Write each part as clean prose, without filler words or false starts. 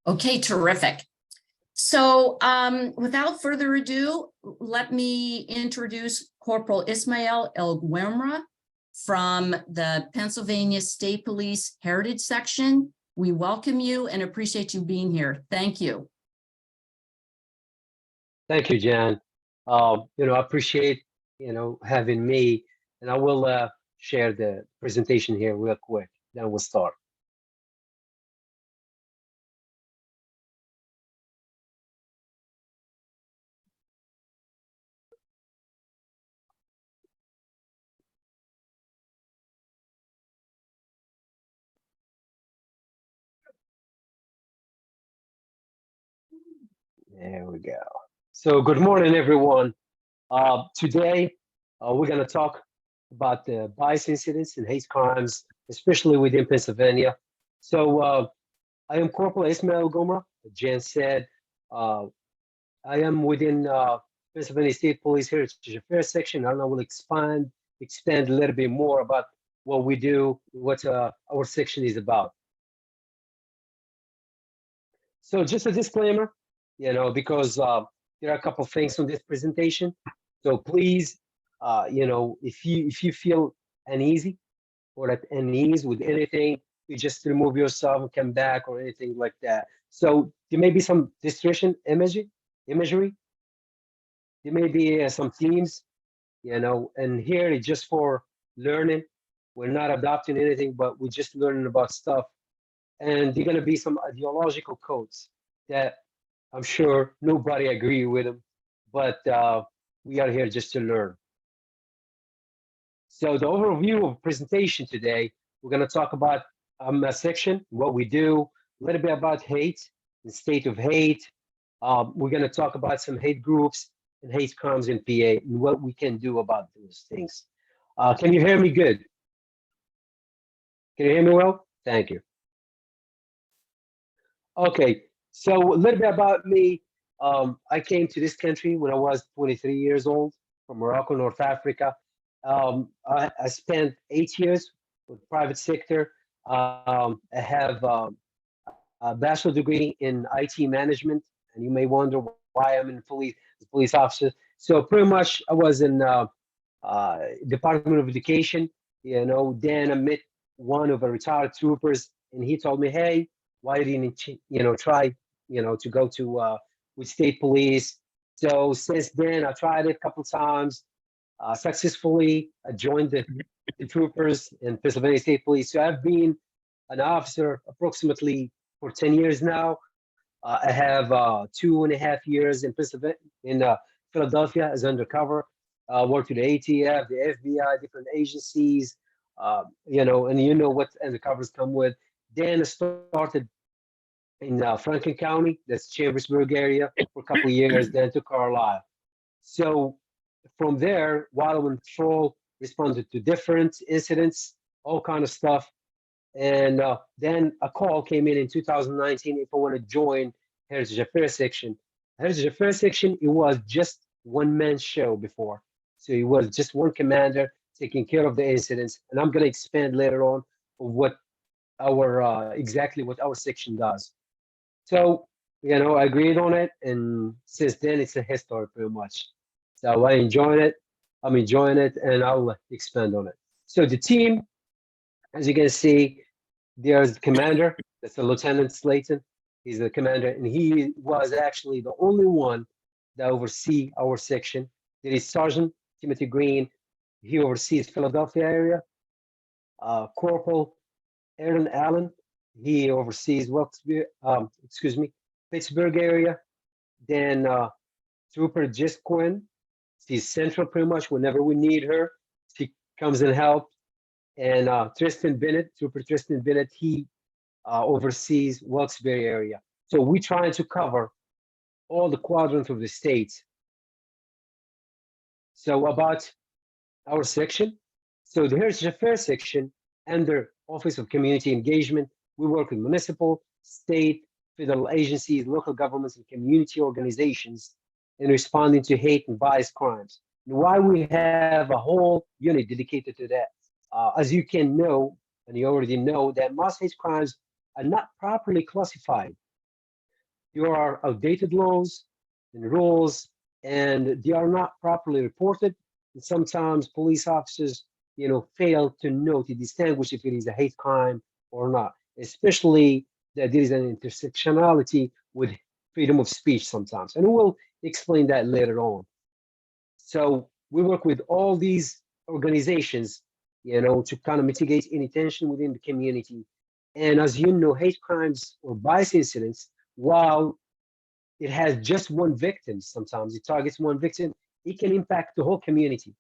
Okay, terrific. So without further ado, let me introduce Corporal Ismail El-Guemra from the Pennsylvania State Police Heritage Section. We welcome you and appreciate you being here. Thank you. Thank you, Jan. I appreciate, having me, and I will share the presentation here real quick, then we'll start. There we go. So good morning, everyone. Today, we're going to talk about the bias incidents and hate crimes, especially within Pennsylvania. So I am Corporal Ismail El-Guemra. Jan said, I am within Pennsylvania State Police Heritage Affairs Section. I will expand a little bit more about what we do, what our section is about. So just a disclaimer, because there are a couple of things on this presentation. So please, if you feel uneasy or at unease with anything, you just remove yourself and come back or anything like that. So there may be some distortion imagery. There may be some themes, and here it's just for learning. We're not adopting anything, but we're just learning about stuff. And there are going to be some ideological codes that I'm sure nobody agree with them, but we are here just to learn. So the overview of presentation today, we're going to talk about a section, what we do, a little bit about hate, the state of hate. We're going to talk about some hate groups and hate crimes in PA and what we can do about those things. Can you hear me good? Can you hear me well? Thank you. Okay, so a little bit about me. I came to this country when I was 23 years old from Morocco, North Africa. I spent 8 years with private sector. I have a bachelor degree in IT management, and you may wonder why I'm in police officer. So pretty much I was in Department of Education. Then I met one of the retired troopers, and he told me, "Hey, why didn't you try to go to with state police?" So since then, I tried it a couple times. Successfully, I joined the troopers in Pennsylvania State Police. So I've been an officer approximately for 10 years now. I have 2.5 years in Philadelphia as undercover. Worked with the ATF, the FBI, different agencies, and what undercovers come with. Then I started in Franklin County, that's Chambersburg area, for a couple of years, then to Carlisle. So from there, while I'm on patrol, responded to different incidents, all kind of stuff. And then a call came in 2019 if I want to join Heritage Affairs Section. Heritage Affairs Section, it was just one-man show before. So it was just one commander taking care of the incidents. And I'm going to expand later on what exactly what our section does. So, I agreed on it. And since then, it's a history pretty much. So I'm enjoying it, and I'll expand on it. So the team, as you can see, there's the commander, that's the Lieutenant Slayton. He's the commander, and he was actually the only one that oversees our section. There is Sergeant Timothy Green. He oversees Philadelphia area. Corporal Aaron Allen, he oversees Pittsburgh area. Then Trooper Jess Quinn, she's central pretty much whenever we need her. She comes and helps. And Trooper Tristan Bennett, he oversees Wilkes-Barre area. So we're trying to cover all the quadrants of the state. So about our section. So the Heritage Affairs section under Office of Community Engagement, we work with municipal, state, federal agencies, local governments, and community organizations in responding to hate and bias crimes. And why we have a whole unit dedicated to that. As you can know, and you already know, that most hate crimes are not properly classified. there are outdated laws and rules, and they are not properly reported. And sometimes police officers, fail to distinguish if it is a hate crime or not, especially that there is an intersectionality with freedom of speech sometimes. And we'll explain that later on. So we work with all these organizations, to kind of mitigate any tension within the community. And as you know, hate crimes or bias incidents, while it has just one victim, sometimes it targets one victim, it can impact the whole community.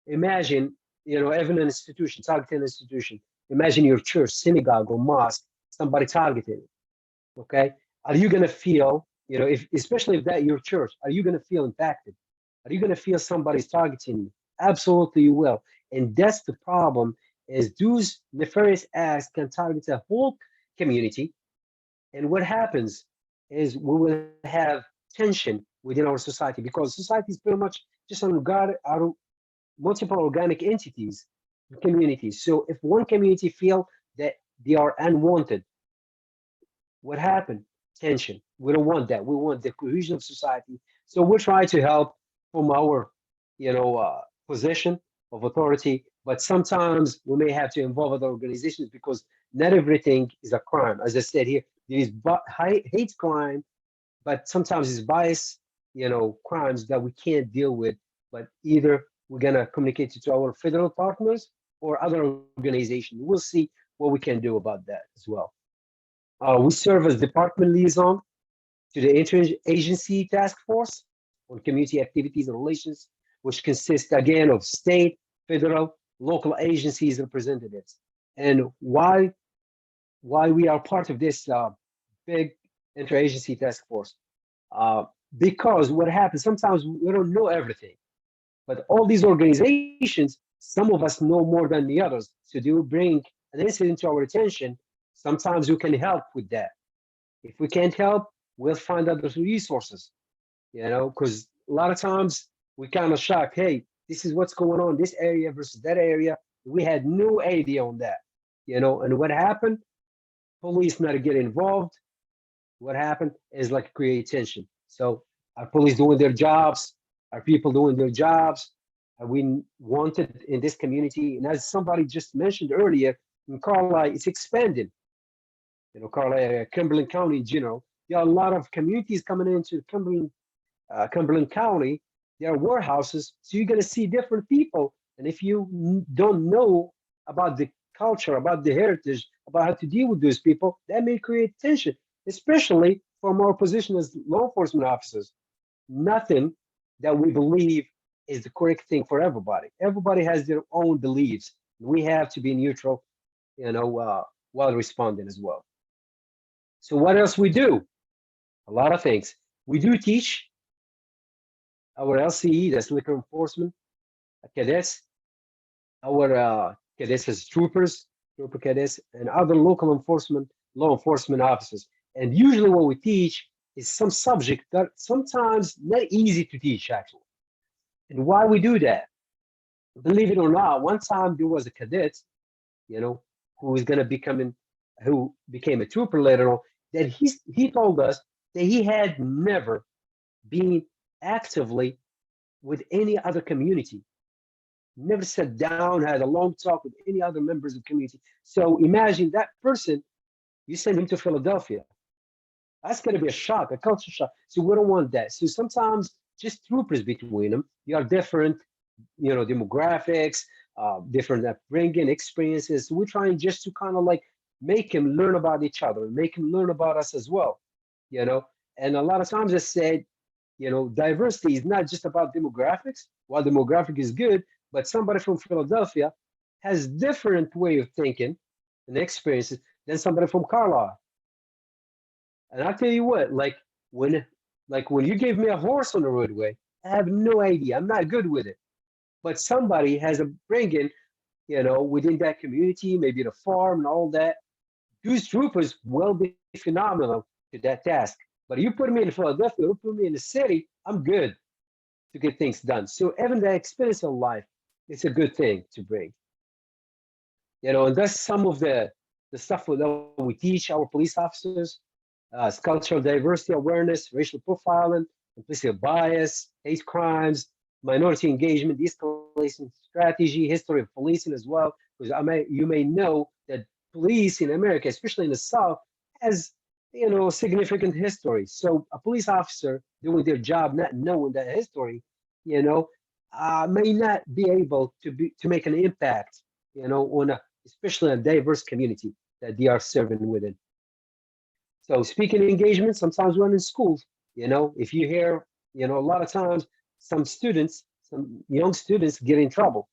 Imagine, even an institution, targeting an institution. Imagine your church, synagogue, or mosque, somebody targeted it. Okay, are you going to feel, especially if that your church, are you going to feel impacted? Are you going to feel somebody's targeting you? Absolutely, you will. And that's the problem, is those nefarious acts can target the whole community. And what happens is we will have tension within our society, because society is pretty much just out of multiple organic entities, communities. So if one community feel that they are unwanted, what happened? Tension. We don't want that. We want the cohesion of society. So we try to help from our, position of authority. But sometimes we may have to involve other organizations, because not everything is a crime. As I said here, there is hate crime, but sometimes it's bias, crimes that we can't deal with. But either we're gonna communicate it to our federal partners or other organizations. We'll see what we can do about that as well. We serve as department liaison to the interagency task force on community activities and relations, which consists again of state, federal, local agencies representatives. And why we are part of this big interagency task force? Because what happens, sometimes we don't know everything, but all these organizations, some of us know more than the others. So they will bring an incident to our attention. Sometimes we can help with that. If we can't help, we'll find other resources, because a lot of times we kind of shocked, hey, this is what's going on in this area versus that area. We had no idea on that, and what happened? Police not to get involved. What happened is like create tension. So are police doing their jobs? Are people doing their jobs? Are we wanted in this community? And as somebody just mentioned earlier, in Carlisle, it's expanding. Carlisle, Cumberland County in general, there are a lot of communities coming into Cumberland County. There are warehouses, so you're going to see different people. And if you don't know about the culture, about the heritage, about how to deal with those people, that may create tension, especially from our position as law enforcement officers. Nothing that we believe is the correct thing for everybody. Everybody has their own beliefs. We have to be neutral, while responding as well. So what else we do? A lot of things. We do teach our LCE, that's liquor enforcement, cadets, our cadets as troopers, trooper cadets, and other local law enforcement officers. And usually what we teach is some subject that sometimes not easy to teach, actually. And why we do that? Believe it or not, one time there was a cadet, who became a trooper later on, that he told us that he had never been actively with any other community, never sat down, had a long talk with any other members of the community. So imagine that person, you send him to Philadelphia. That's going to be a shock, a culture shock. So we don't want that. So sometimes just troopers between them, you are different, demographics, different upbringing, experiences. So we're trying just to kind of like make him learn about each other, make him learn about us as well, And a lot of times I said, diversity is not just about demographics. While demographic is good, but somebody from Philadelphia has different way of thinking and experiences than somebody from Carlisle. And I'll tell you what, when you gave me a horse on the roadway, I have no idea. I'm not good with it. But somebody has a bringing, within that community, maybe the farm and all that. Those troopers will be phenomenal to that task. But you put me in Philadelphia, you put me in the city, I'm good to get things done. So having that experience of life, it's a good thing to bring. And that's some of the stuff that we teach our police officers. cultural diversity awareness, racial profiling, implicit bias, hate crimes, minority engagement, de-escalation strategy, history of policing as well. Because you may know that police in America, especially in the South, has significant history. So a police officer doing their job, not knowing that history, you know, may not be able to make an impact, on especially a diverse community that they are serving within. So speaking engagement, sometimes when in schools, if you hear, a lot of times some young students get in trouble.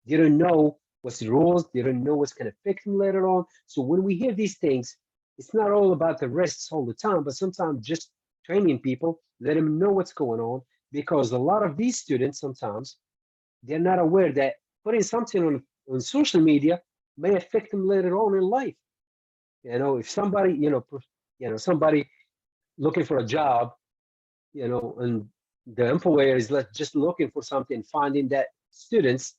They don't know what's the rules. They don't know what's going to affect them later on. So when we hear these things, it's not all about the risks all the time, but sometimes just training people, let them know what's going on, because a lot of these students sometimes they're not aware that putting something on social media may affect them later on in life. If somebody, somebody looking for a job, and the employer is just looking for something, finding that students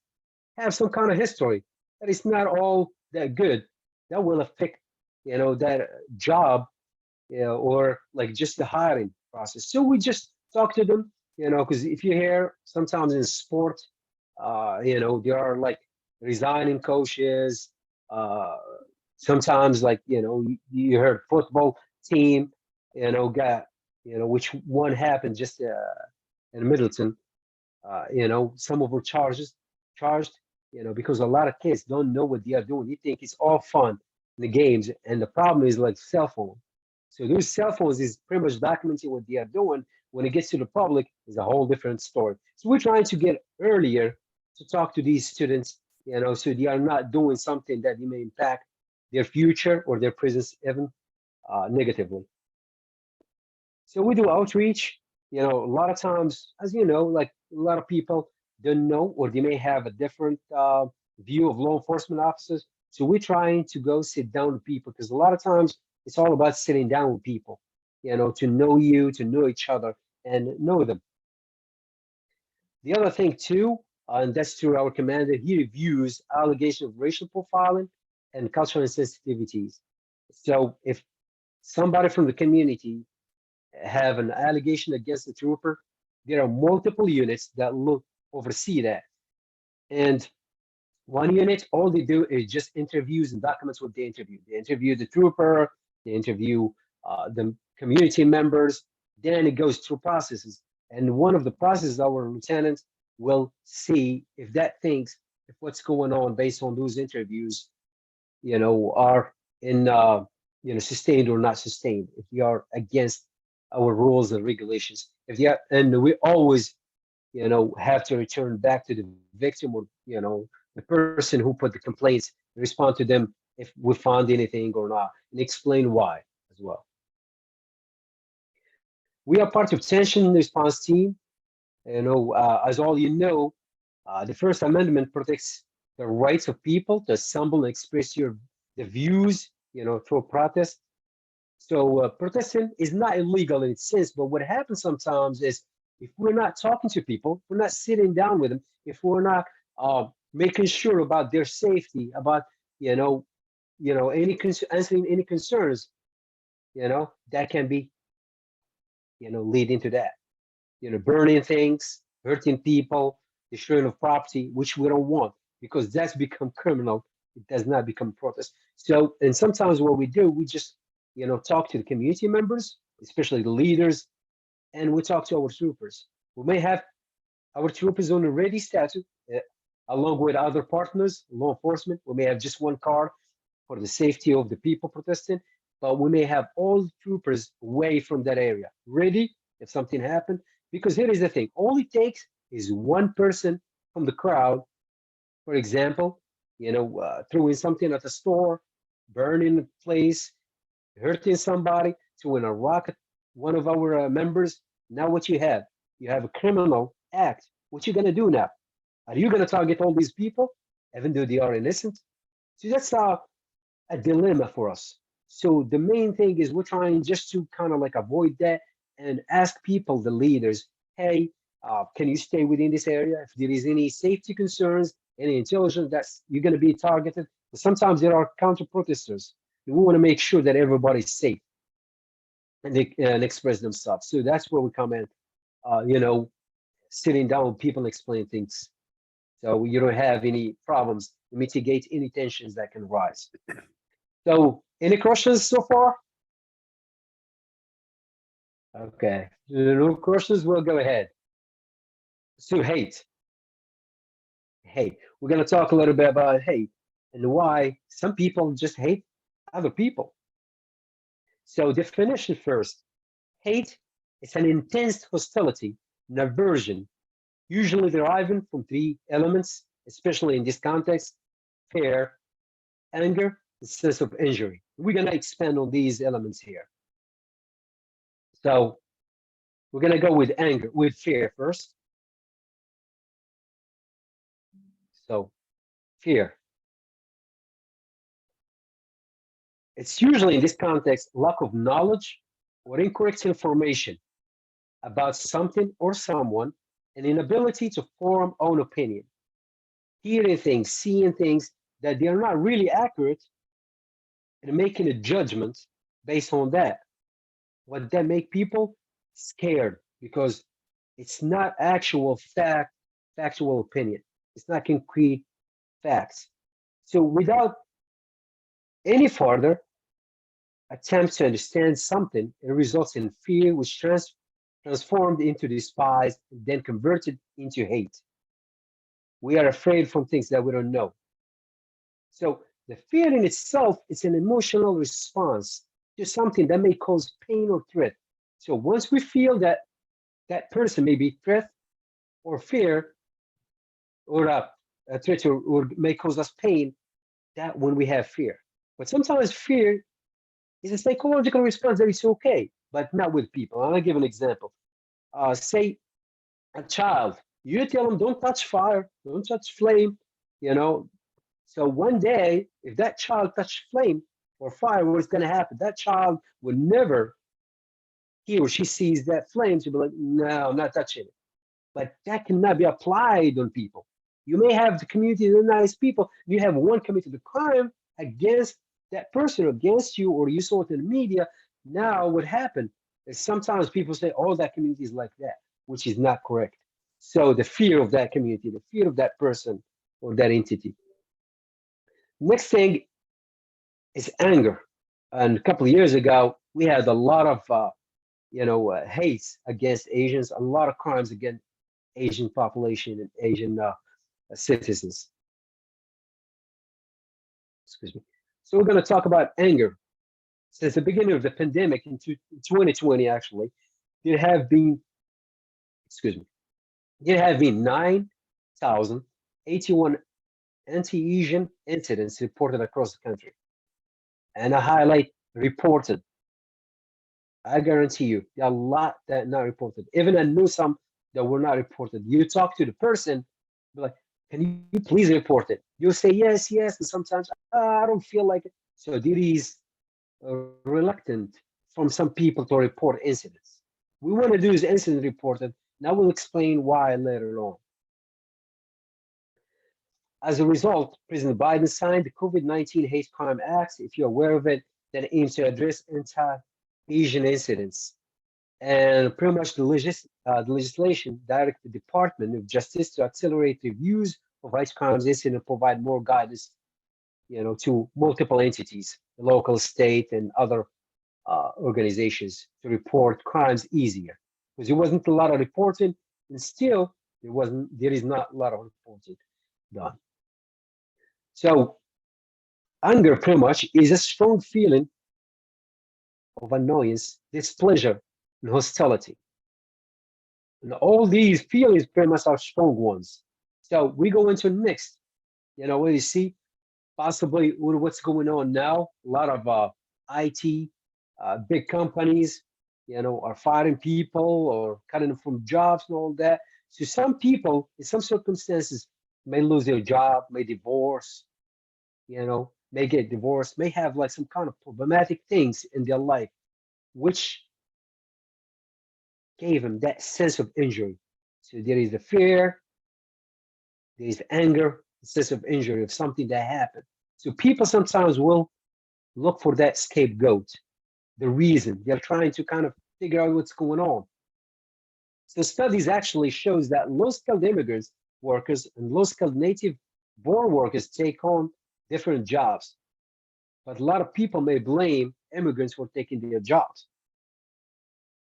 have some kind of history that is not all that good, that will affect, that job, or like just the hiring process. So we just talk to them, because if you hear sometimes in sport, there are like resigning coaches, sometimes like, you heard football team, got, which one happened just in Middleton, some of them charged, because a lot of kids don't know what they are doing. You think it's all fun in the games, and the problem is like cell phone. So those cell phones is pretty much documenting what they are doing. When it gets to the public, is a whole different story. So we're trying to get earlier to talk to these students, so they are not doing something that may impact their future or their presence even negatively. So we do outreach. A lot of times, as you know, like a lot of people don't know, or they may have a different view of law enforcement officers. So we're trying to go sit down with people, because a lot of times it's all about sitting down with people, to know you, to know each other, and know them. The other thing too, and that's through our commander, he reviews allegations of racial profiling and cultural insensitivities. So if somebody from the community have an allegation against the trooper, there are multiple units that look oversee that. And one unit, all they do is just interviews and documents what they interview. They interview the trooper, they interview the community members, then it goes through processes. And one of the processes, our lieutenants will see if if what's going on based on those interviews, are in, sustained or not sustained, if they are against our rules and regulations. If they are, and we always, have to return back to the victim, or, the person who put the complaints, respond to them if we found anything or not, and explain why as well. We are part of tension response team. As all the First Amendment protects the rights of people to assemble and express the views, through protest. So protesting is not illegal in its sense, but what happens sometimes is, if we're not talking to people, we're not sitting down with them, if we're not making sure about their safety, about answering any concerns, that can be leading to that, burning things, hurting people, destroying of property, which we don't want, because that's become criminal. It does not become protest. So, and sometimes what we do, we just talk to the community members, especially the leaders, and we talk to our troopers. We may have our troopers on a ready status, along with other partners, law enforcement. We may have just one car for the safety of the people protesting, but we may have all troopers away from that area, ready if something happened. Because here is the thing, all it takes is one person from the crowd, for example, throwing something at the store, burning the place, hurting somebody, throwing a rock at one of our members. Now what you have a criminal act. What you gonna do now? Are you gonna target all these people, even though they are innocent? So that's a dilemma for us. So the main thing is we're trying just to kind of like avoid that and ask people, the leaders, hey, can you stay within this area? If there is any safety concerns, any intelligence, that's you're going to be targeted. But sometimes there are counter protesters. We want to make sure that everybody's safe. and they and express themselves. So that's where we come in, you know, sitting down with people and explain things. So you don't have any problems, mitigate any tensions that can rise. So any questions so far? Okay, no questions, we'll go ahead. So hate. Hate. We're going to talk a little bit about hate and why some people just hate other people. So definition first. Hate is an intense hostility and aversion, usually deriving from three elements, especially in this context: fear, anger, and sense of injury. We're going to expand on these elements here. So we're going to go with anger, with fear first. So fear. It's usually in this context lack of knowledge or incorrect information about something or someone, and inability to form own opinion, hearing things, seeing things that they are not really accurate, and making a judgment based on that. What that make people scared because it's not actual fact, factual opinion. It's not concrete facts. So without any further attempt to understand something, it results in fear, which transformed into despise and then converted into hate. We are afraid from things that we don't know. So the fear in itself is an emotional response to something that may cause pain or threat. So once we feel that that person may be threat or fear or a threat or may cause us pain, that when we have fear. But sometimes fear is a psychological response that is okay, but not with people. I'll give an example. Say a child, you tell them don't touch fire, don't touch flame, you know. So one day, if that child touched flame or fire, what's going to happen? That child will never, he or she sees that flame, to be like, no, I'm not touching it. But that cannot be applied on people. You may have the community, they're nice people. You have one committed a crime against that person, against you, or you saw it in the media. Now, what happened is sometimes people say, oh, that community is like that, which is not correct. So the fear of that community, the fear of that person or that entity. Next thing is anger. And a couple of years ago, we had a lot of, hates against Asians, a lot of crimes against Asian population and Asian citizens. Excuse me. So we're going to talk about anger. Since the beginning of the pandemic in 2020, actually, there have been, excuse me, there have been 9,081 anti-Asian incidents reported across the country. And I highlight reported. I guarantee you, there are a lot that not reported. Even I knew some that were not reported. You talk to the person, be like, can you please report it? You say yes, yes, and sometimes I don't feel like it. So there is reluctant from some people to report incidents. We want to do is incident reported. Now we'll explain why later on. As a result, President Biden signed the COVID-19 Hate Crime Act, if you're aware of it, that aims to address anti-Asian incidents. And pretty much the legislation directs the Department of Justice to accelerate reviews of hate crimes incidents and provide more guidance, to multiple entities, the local, state, and other organizations to report crimes easier. Because there wasn't a lot of reporting, and still there is not a lot of reporting done. So anger pretty much is a strong feeling of annoyance, displeasure, and hostility. And all these feelings pretty much are strong ones. So we go into next, where you see possibly what's going on now. A lot of IT, big companies, are firing people or cutting them from jobs and all that. So some people, in some circumstances, may lose their job, may divorce, may get divorced, may have like some kind of problematic things in their life, which gave them that sense of injury. So there is the fear, there is anger, the sense of injury of something that happened. So people sometimes will look for that scapegoat, the reason. They're trying to kind of figure out what's going on. So studies actually shows that low-skilled immigrants workers and low-skilled native-born workers take on different jobs. But a lot of people may blame immigrants for taking their jobs.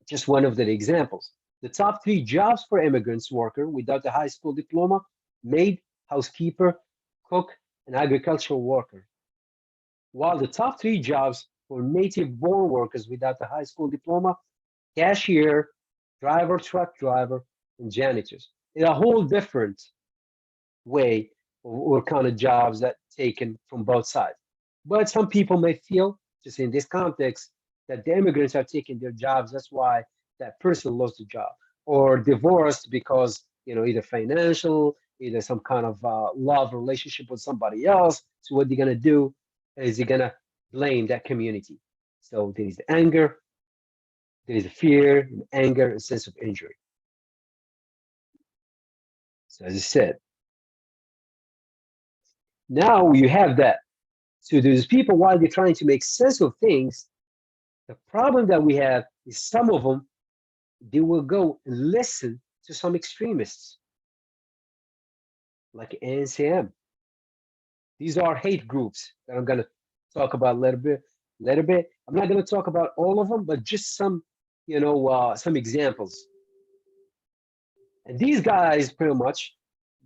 Just one of the examples. The top 3 jobs for immigrants worker without a high school diploma: maid, housekeeper, cook, and agricultural worker. While the top 3 jobs for native-born workers without a high school diploma: cashier, driver, truck driver, and janitors. In a whole different way or kind of jobs that taken from both sides. But some people may feel, just in this context, that the immigrants are taking their jobs. That's why that person lost the job, or divorced because either financial, either some kind of love relationship with somebody else. So what they're gonna do is they're gonna blame that community. So there is anger, there is fear, and anger, and sense of injury. So as I said, now you have that. So there's people, while they're trying to make sense of things, the problem that we have is some of them, they will go and listen to some extremists like NCM. These are hate groups that I'm going to talk about a little bit. I'm not going to talk about all of them, but just some, some examples. And these guys, pretty much,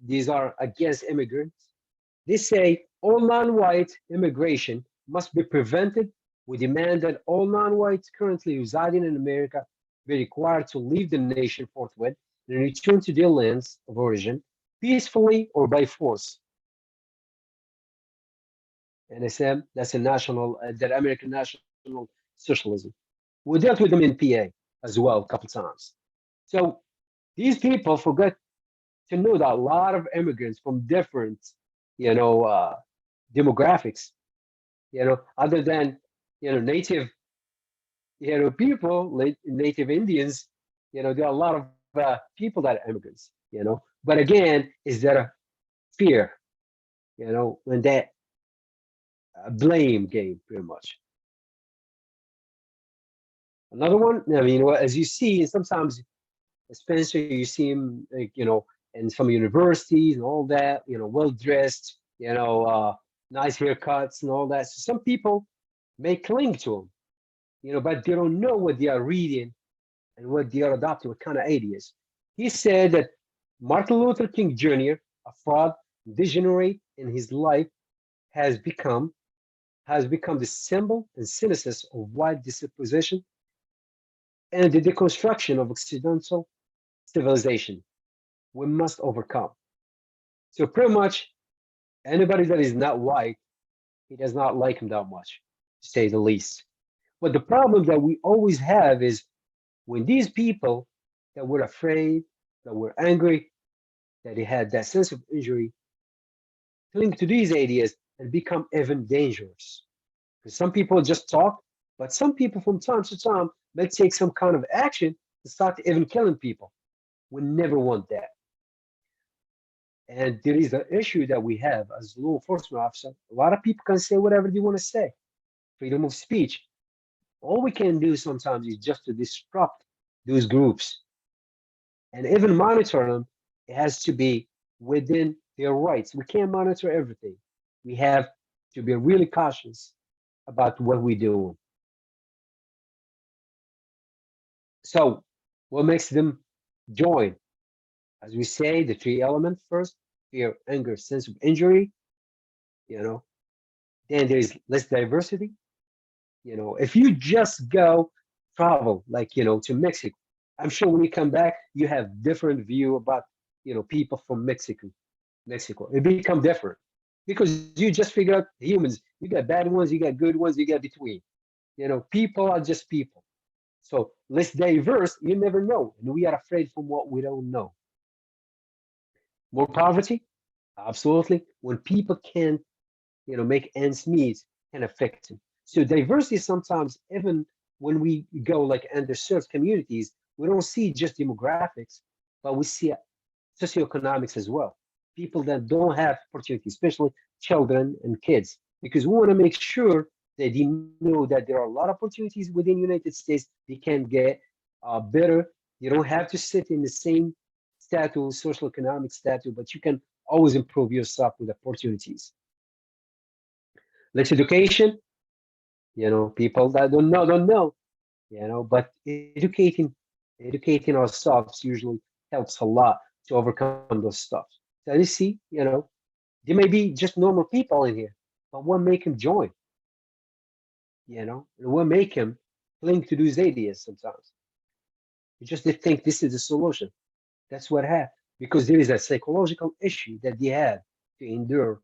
these are against immigrants. They say all non-white immigration must be prevented. We demand that all non-whites currently residing in America be required to leave the nation forthwith and return to their lands of origin, peacefully or by force. NSM, that's that American National Socialism. We dealt with them in PA as well a couple times. So these people forget to know that a lot of immigrants from different, demographics, other than, native, people, native Indians, there are a lot of people that are immigrants, But again, is there a fear, when that blame game, pretty much. Another one, I mean, as you see, sometimes, Spencer, you see him, like, in some universities and all that, well dressed, nice haircuts and all that. So some people may cling to them, but they don't know what they are reading and what they are adopting, what kind of ideas. He said that Martin Luther King Jr., a fraud, degenerate in his life, has become the symbol and synthesis of white disposition and the deconstruction of Occidental civilization we must overcome. So pretty much anybody that is not white, he does not like him that much, to say the least. But the problem that we always have is when these people that were afraid, that were angry, that they had that sense of injury, cling to these ideas and become even dangerous. Because some people just talk, but some people from time to time may take some kind of action to start even killing people. We never want that. And there is an issue that we have as law enforcement officer. A lot of people can say whatever they want to say. Freedom of speech. All we can do sometimes is just to disrupt those groups. And even monitor them, it has to be within their rights. We can't monitor everything. We have to be really cautious about what we do. So what makes them join? As we say, the 3 elements first: fear, anger, sense of injury, Then there's less diversity. If you just go travel, like, to Mexico, I'm sure when you come back, you have different view about, people from Mexico. It become different because you just figure out humans, you got bad ones, you got good ones, you got between. People are just people. So less diverse, you never know. And we are afraid from what we don't know. More poverty? Absolutely. When people can't, make ends meet, can affect them. So diversity sometimes, even when we go like underserved communities, we don't see just demographics, but we see socioeconomics as well. People that don't have opportunity, especially children and kids, because we want to make sure They didn't know that there are a lot of opportunities within the United States. They can get better. You don't have to sit in the same status, social economic status, but you can always improve yourself with opportunities. Let's education, people that don't know, but educating ourselves usually helps a lot to overcome those stuff. So you see, there may be just normal people in here, but what make them join? And what make them cling to these ideas sometimes? You just they think this is the solution. That's what happened because there is a psychological issue that they had to endure,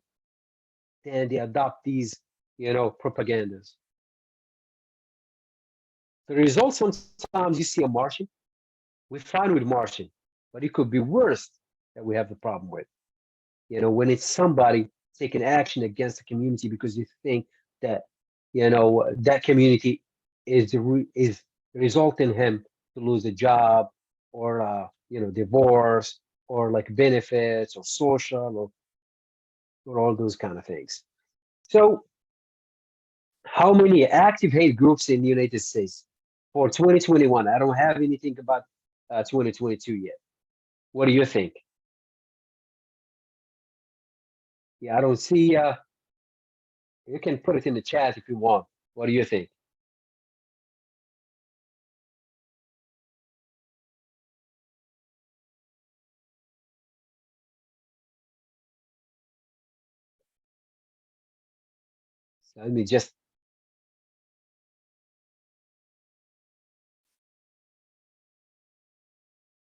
and they adopt these, propagandas. The result sometimes you see a Martian, we're fine with Martian, but it could be worse that we have the problem with. When it's somebody taking action against the community because you think that, that community is resulting him to lose a job or, divorce or like benefits or social or all those kind of things. So how many active hate groups in the United States for 2021? I don't have anything about 2022 yet. What do you think? Yeah, I don't see. You can put it in the chat if you want. What do you think? So let me just.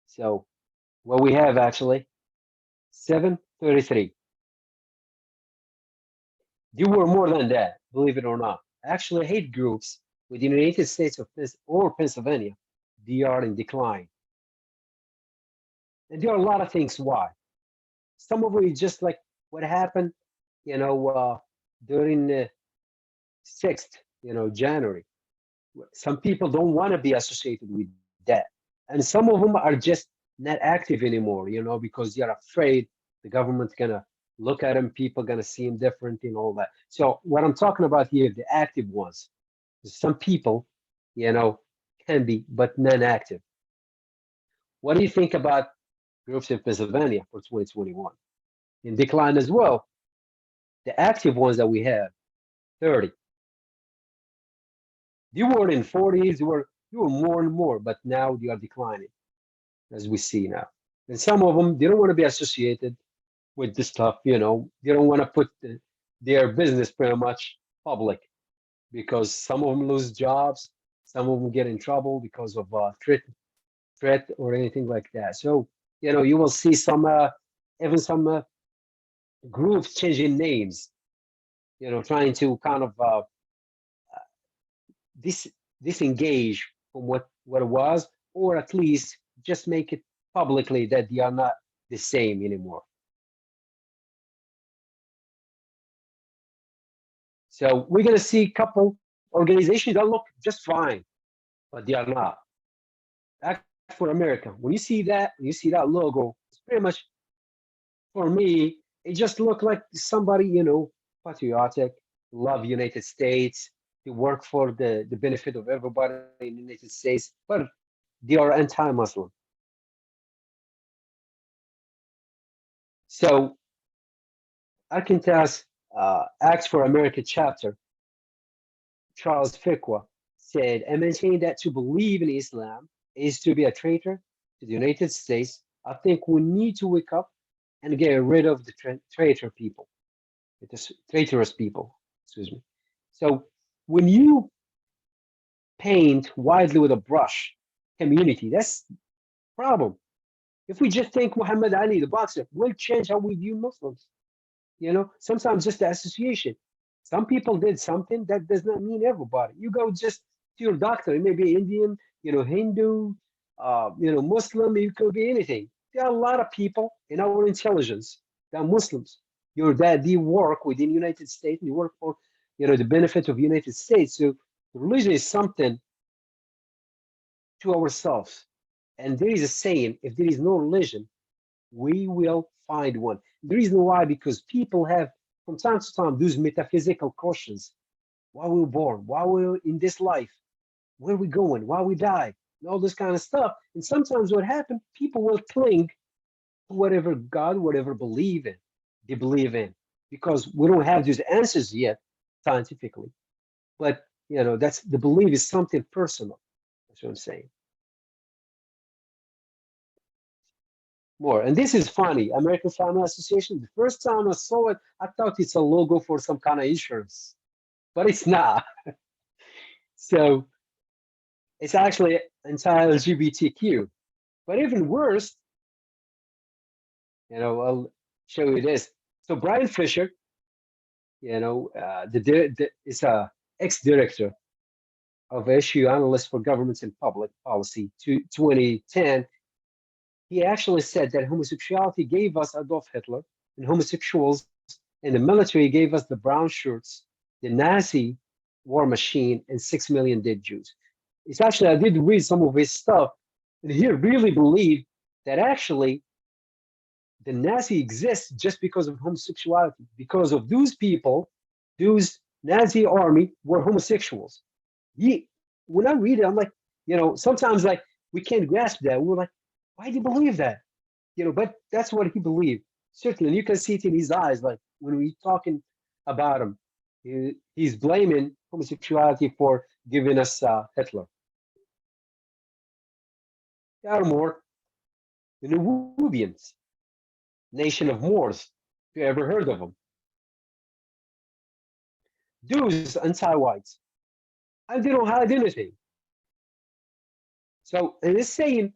So what we have actually 733. There were more than that, believe it or not. Actually, hate groups within the United States or Pennsylvania, they are in decline. And there are a lot of things why. Some of it is just like what happened, during the 6th, January. Some people don't want to be associated with that. And some of them are just not active anymore, because they're afraid the government's going to look at them, people going to see them different and all that. So what I'm talking about here, the active ones, some people, can be, but non-active. What do you think about groups in Pennsylvania for 2021? In decline as well. The active ones that we have, 30. They were in 40s, they were more and more, but now they are declining, as we see now. And some of them, they don't want to be associated with this stuff, they don't want to put their business pretty much public because some of them lose jobs, some of them get in trouble because of threat or anything like that. So, you will see some, even some groups changing names, trying to kind of disengage from what it was, or at least just make it publicly that they are not the same anymore. So we're going to see a couple organizations that look just fine, but they are not. Act for America. When you see that logo, it's pretty much, for me, it just looked like somebody, patriotic, love United States, to work for the benefit of everybody in the United States, but they are anti-Muslim. So Arkansas Acts for America chapter, Charles Fiqua, said, I maintain that to believe in Islam is to be a traitor to the United States. I think we need to wake up and get rid of the traitorous people, excuse me. So when you paint widely with a brush community, that's the problem. If we just think Muhammad Ali, the boxer, will change how we view Muslims. Sometimes just the association. Some people did something, that does not mean everybody. You go just to your doctor, it may be Indian, Hindu, Muslim, it could be anything. There are a lot of people in our intelligence that are Muslims. They work within the United States, and you work for, the benefit of the United States. So religion is something to ourselves. And there is a saying, if there is no religion, we will find one. The reason why, because people have from time to time those metaphysical questions why we were born, why we're in this life, where we going, why we die, and all this kind of stuff. And sometimes what happened, people will cling to whatever God, whatever they believe in, because we don't have these answers yet scientifically. But that's the belief is something personal. That's what I'm saying. More. And this is funny. American Family Association. The first time I saw it, I thought it's a logo for some kind of insurance, but it's not. So it's actually anti-LGBTQ. But even worse, I'll show you this. So Brian Fisher, is a ex-director of issue analyst for governments and public policy to 2010. He actually said that homosexuality gave us Adolf Hitler, and homosexuals in the military gave us the brown shirts, the Nazi war machine, and 6 million dead Jews. It's actually, I did read some of his stuff, and he really believed that actually the Nazi exists just because of homosexuality, because of those people, those Nazi army were homosexuals. When I read it, I'm like, sometimes like we can't grasp that. We're like, why do you believe that? But that's what he believed. Certainly, you can see it in his eyes. Like when we're talking about him, he's blaming homosexuality for giving us Hitler. There are more. The Nubians, nation of Moors. If you ever heard of them? Those anti-whites, and they don't hide anything. So, in this saying,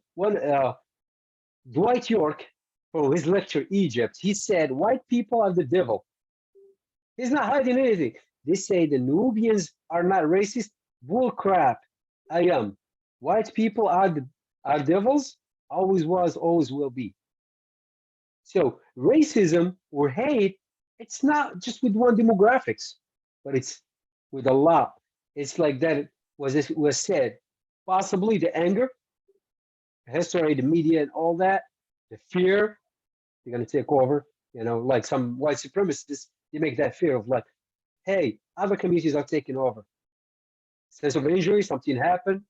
Dwight York, from his lecture Egypt, he said, white people are the devil. He's not hiding anything. They say the Nubians are not racist. Bull crap. I am. White people are devils, always was, always will be. So racism or hate, it's not just with one demographics, but it's with a lot. It's like that was said. Possibly the anger, history, the media, and all that, the fear, they're going to take over. Like some white supremacists, they make that fear of like, hey, other communities are taking over. Sense of injury, something happened,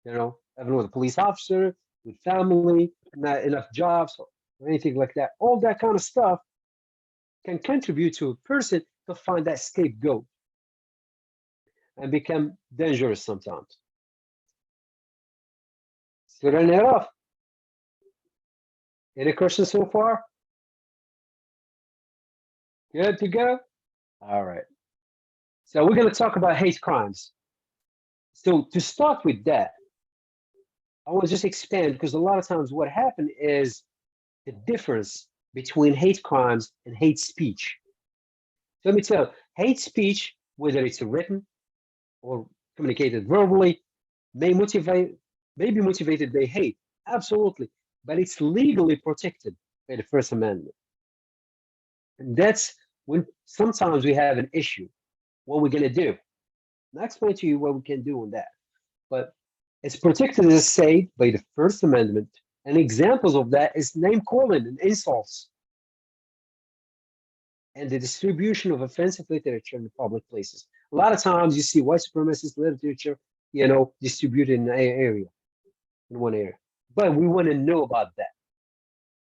even with a police officer, with family, not enough jobs, or anything like that. All that kind of stuff can contribute to a person to find that scapegoat and become dangerous sometimes. So turn it off. Any questions so far? Good to go? All right. So we're going to talk about hate crimes. So to start with that, I want to just expand, because a lot of times what happened is the difference between hate crimes and hate speech. So let me tell you, hate speech, whether it's written or communicated verbally, may be motivated by hate, absolutely, but it's legally protected by the First Amendment. And that's when sometimes we have an issue. What we're going to do? And I'll explain to you what we can do on that. But it's protected, as said, by the First Amendment. And examples of that is name calling and insults, and the distribution of offensive literature in public places. A lot of times you see white supremacist literature, distributed in an area, in one area. But we want to know about that.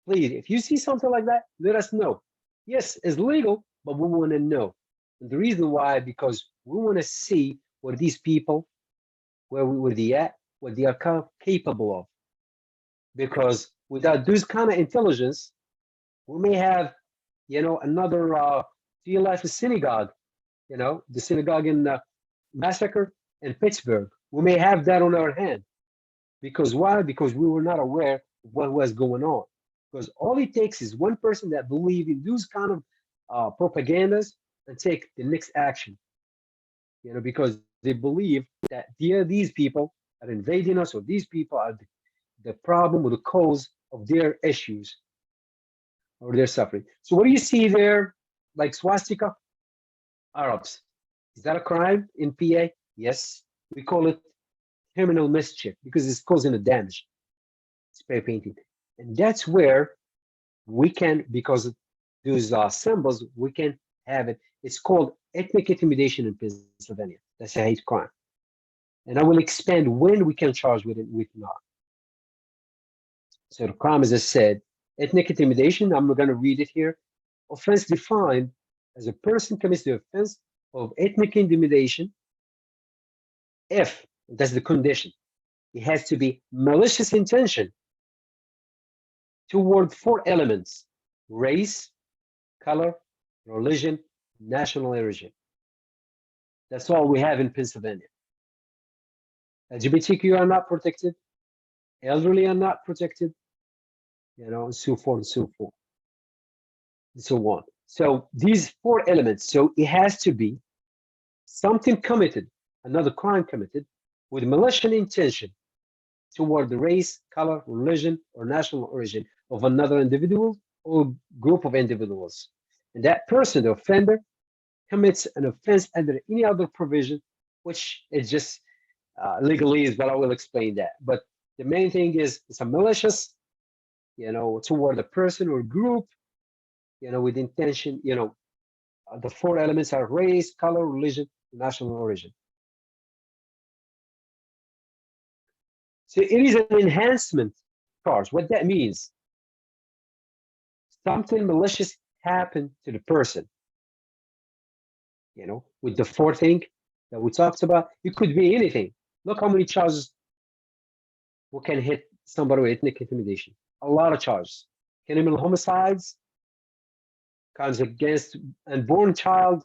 Please, if you see something like that, let us know. Yes, it's legal, but we want to know. And the reason why, because we want to see what these people, where they at, what they are capable of. Because without this kind of intelligence, we may have, another real-life synagogue, the synagogue in massacre in Pittsburgh. We may have that on our hand. Because why? Because we were not aware of what was going on. Because all it takes is one person that believes in those kind of propagandas and take the next action. Because they believe that these people are invading us, or these people are the problem or the cause of their issues or their suffering. So what do you see there, like swastika? Arabs. Is that a crime in PA? Yes. We call it criminal mischief because it's causing a damage. Spray painting. And that's where we can, because those symbols, we can have it. It's called ethnic intimidation in Pennsylvania. That's a hate crime. And I will expand when we can charge with it, with not. So the crime, as I said, ethnic intimidation, I'm going to read it here. Offense defined as a person commits the offense of ethnic intimidation if, that's the condition, it has to be malicious intention toward four elements: race, color, religion, national origin. That's all we have in Pennsylvania. LGBTQ are not protected, elderly are not protected, and so forth and so forth, and so on. So these four elements, so it has to be something committed, another crime committed, with malicious intention toward the race, color, religion, or national origin of another individual or group of individuals. And that person, the offender, commits an offense under any other provision, which is just legalese, but I will explain that. But the main thing is it's a malicious, toward a person or group, with intention, the four elements are race, color, religion, national origin. So it is an enhancement charge. What that means, something malicious happened to the person, with the fourth thing that we talked about. It could be anything. Look how many charges we can hit somebody with ethnic intimidation. A lot of charges. Criminal homicides, crimes against unborn child,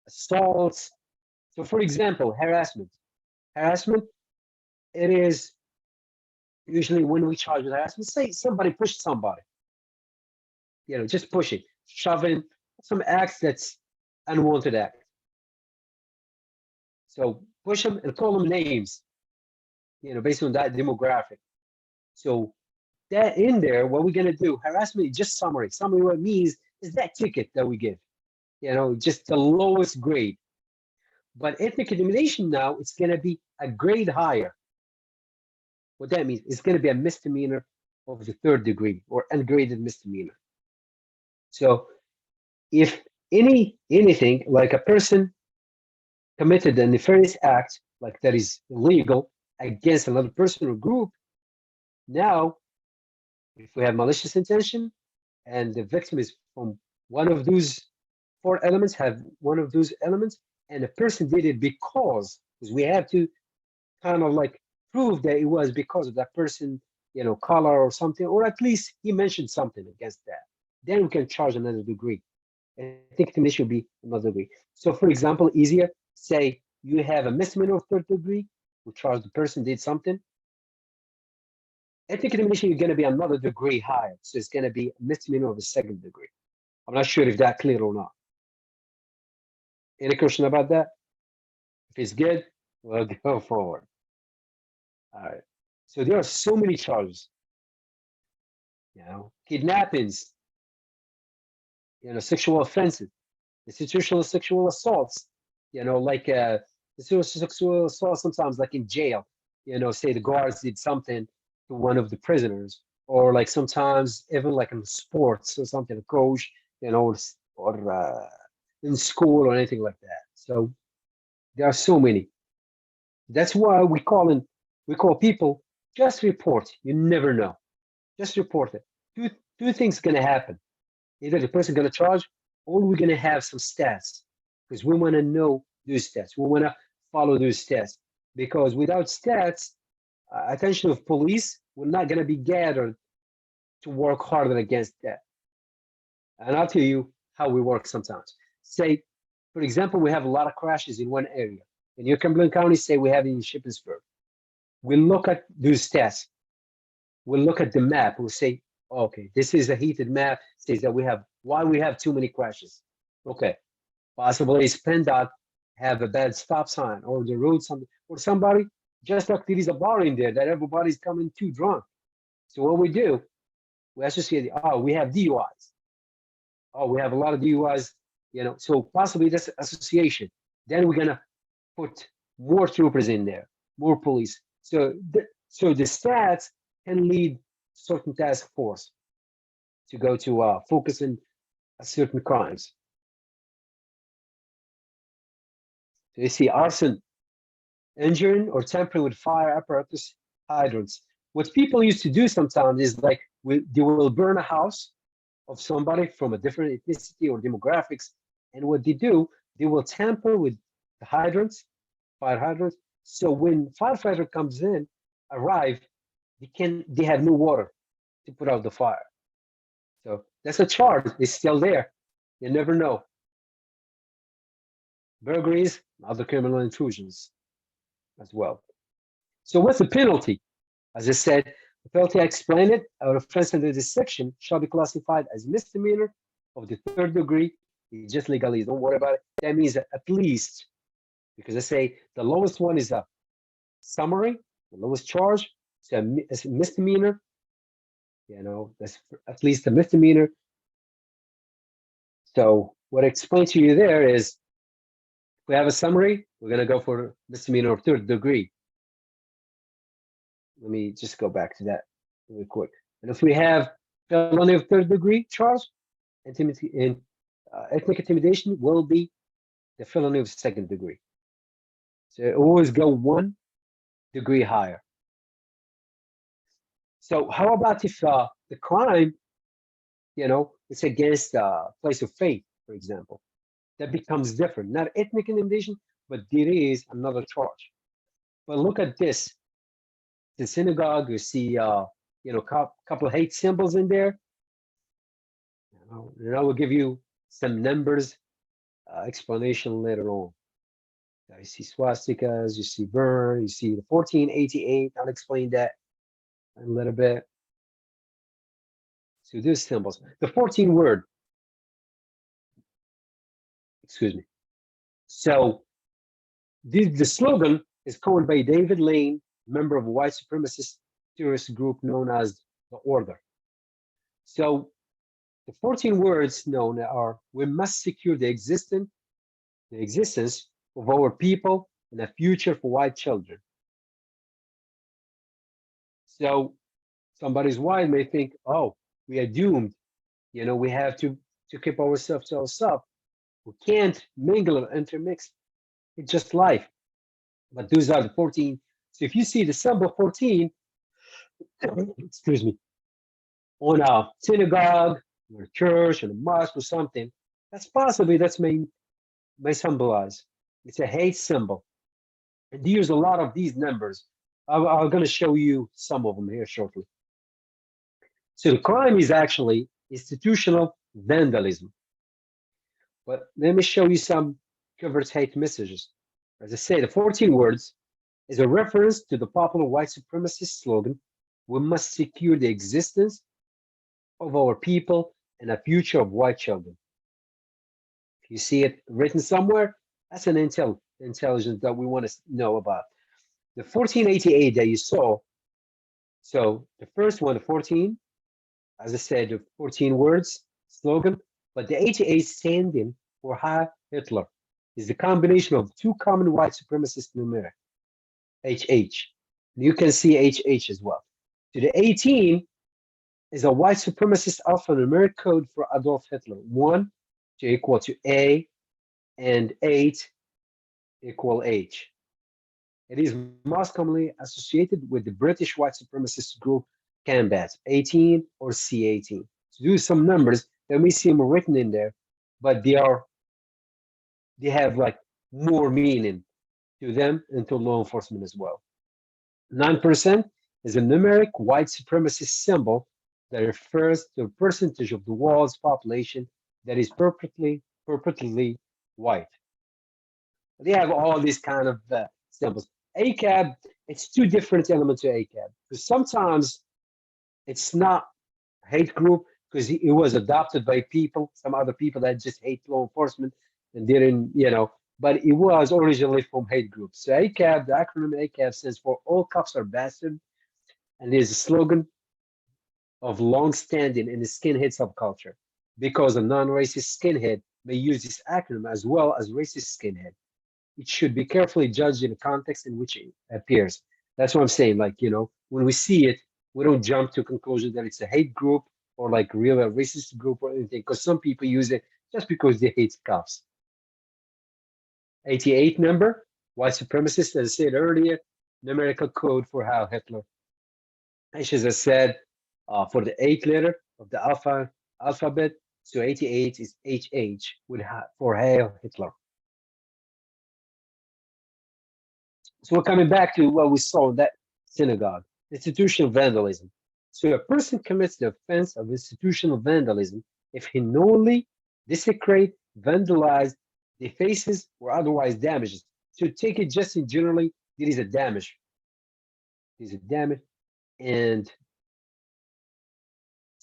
assaults. So for example, harassment. Harassment, it is usually when we charge with harassment, say somebody pushed somebody, just pushing, shoving, some acts that's unwanted act. So push them and call them names, based on that demographic. So that in there, what we're gonna do, harassment is just summary. Summary, what it means is that ticket that we give, just the lowest grade. But ethnic intimidation now, it's gonna be a grade higher. What that means, it's gonna be a misdemeanor of the third degree or ungraded misdemeanor. So if anything like a person committed a nefarious act like that is illegal against another person or group, now if we have malicious intention and the victim is from one of those four elements, have one of those elements, and the person did it because we have to kind of like prove that it was because of that person, color or something, or at least he mentioned something against that. Then we can charge another degree. I think this should be another degree. So for example, easier, say you have a misdemeanor of third degree, we charge the person did something. Ethnic intimidation is going to be another degree higher. So it's going to be a misdemeanor of the second degree. I'm not sure if that's clear or not. Any question about that? If it's good, we'll go forward. All right. So there are so many charges. Kidnappings, sexual offenses, institutional sexual assaults, like sexual assault sometimes like in jail, say the guards did something to one of the prisoners, or like sometimes even like in sports or something, a coach, or in school or anything like that. So there are so many. That's why we call people, just report. You never know. Just report it. Two things gonna happen. Either the person gonna charge, or we're gonna have some stats, because we want to know those stats. We want to follow those stats, because without stats, attention of police, we're not gonna be gathered to work harder against that. And I'll tell you how we work sometimes. Say, for example, we have a lot of crashes in one area. In your Cumberland County, say we have in Shippensburg. We look at those stats. We'll look at the map. We'll say, okay, this is a heated map. Says that why we have too many crashes. Okay, possibly PennDOT have a bad stop sign, or the road, or somebody, just like there is a bar in there that everybody's coming too drunk. So what we do, we associate, we have DUIs. Oh, we have a lot of DUIs, so possibly that's association. Then we're gonna put more troopers in there, more police. So the stats can lead certain task force to go to focus on certain crimes. So you see arson, injuring or tampering with fire apparatus hydrants. What people used to do sometimes is like they will burn a house of somebody from a different ethnicity or demographics, and what they do, they will tamper with the hydrants, fire hydrants. So when firefighter comes in, arrive, they have no water to put out the fire. So that's a charge. It's still there. You never know. Burglaries, other criminal intrusions as well. So what's the penalty? As I said, the penalty I explained it, our offense under this section shall be classified as misdemeanor of the third degree. It's just legalese. Don't worry about it. That means that at least, because I say the lowest one is a summary, the lowest charge. So a misdemeanor, that's at least a misdemeanor. So what I explained to you there is, if we have a summary, we're going to go for misdemeanor of third degree. Let me just go back to that really quick. And if we have felony of third degree charge, ethnic intimidation will be the felony of second degree. So always go 1 degree higher. So how about if the crime, it's against the place of faith, for example? That becomes different. Not ethnic intimidation, but there is another charge. But look at this. The synagogue, you see, couple of hate symbols in there. And I will give you some numbers explanation later on. You see swastikas, you see burn, you see the 1488. I'll explain that in a little bit. So these symbols, the 14 word. Excuse me. So the slogan is coined by David Lane, member of a white supremacist terrorist group known as the Order. So the 14 words known are: we must secure the existence of our people and a future for white children. So somebody's white may think, oh, we are doomed. We have to keep ourselves to ourselves. We can't mingle or intermix. It's just life. But those are the 14. So if you see the symbol 14, excuse me, on a synagogue or a church or a mosque or something, that's may symbolize. It's a hate symbol. And they use a lot of these numbers. I'm going to show you some of them here shortly. So the crime is actually institutional vandalism. But let me show you some covert hate messages. As I say, the 14 words is a reference to the popular white supremacist slogan: we must secure the existence of our people and a future of white children. If you see it written somewhere, that's an intelligence that we want to know about. The 1488 that you saw, so the first one, the 14, as I said, the 14 words slogan, but the 88 standing for Heil Hitler is the combination of two common white supremacist numeric, HH. You can see HH as well. So the 18 is a white supremacist alphanumeric code for Adolf Hitler. 1 to equal to A and 8 equal H. It is most commonly associated with the British white supremacist group Combat 18 or C18. To do some numbers, that may seem written in there, but they have like more meaning to them and to law enforcement as well. 9% is a numeric white supremacist symbol that refers to a percentage of the world's population that is perpetually white. They have all these kind of symbols. ACAB, it's two different elements to ACAB, because sometimes it's not hate group because it was adopted by people, some other people that just hate law enforcement and didn't, but it was originally from hate groups. So ACAB, the acronym ACAB stands for All Cops Are Bastard, and is a slogan of long-standing in the skinhead subculture, because a non-racist skinhead may use this acronym as well as racist skinhead. It should be carefully judged in the context in which it appears. That's what I'm saying. Like, when we see it, we don't jump to conclusion that it's a hate group or like real a racist group or anything, because some people use it just because they hate cops. 88 number, white supremacist, as I said earlier, numerical code for Heil Hitler. As I said, for the 8th letter of the alphabet, so 88 is HH for Heil Hitler. So we're coming back to what we saw in that synagogue, institutional vandalism. So a person commits the offense of institutional vandalism if he knowingly desecrates, vandalizes, defaces, or otherwise damages. So take it just in generally, there is a damage. There's a damage, and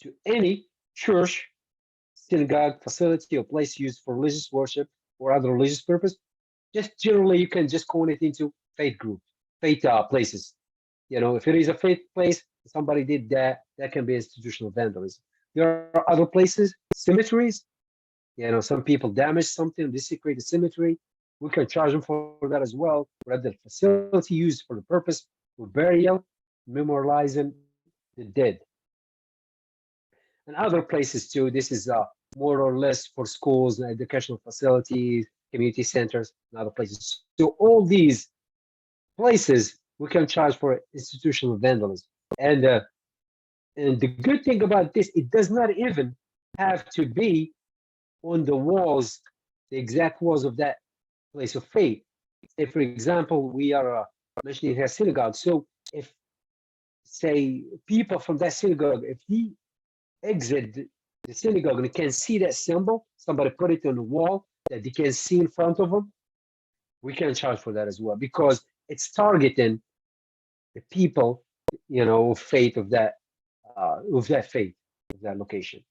to any church, synagogue, facility, or place used for religious worship or other religious purpose, just generally you can just call it into faith group, faith places. You know, if it is a faith place, somebody did that, that can be institutional vandalism. There are other places, cemeteries. You know, some people damage something, desecrate a cemetery. We can charge them for that as well. We have the facility used for the purpose of burial, memorializing the dead. And other places too. This is more or less for schools and educational facilities, community centers, and other places. So all these places we can charge for institutional vandalism. And the good thing about this, it does not even have to be on the walls, the exact walls of that place of faith. Say, for example, we are mentioning here synagogue. So if, say, people from that synagogue, if he exit the synagogue and they can see that symbol, somebody put it on the wall that they can see in front of them, we can charge for that as well, because it's targeting the people, you know, faith of that faith of that location.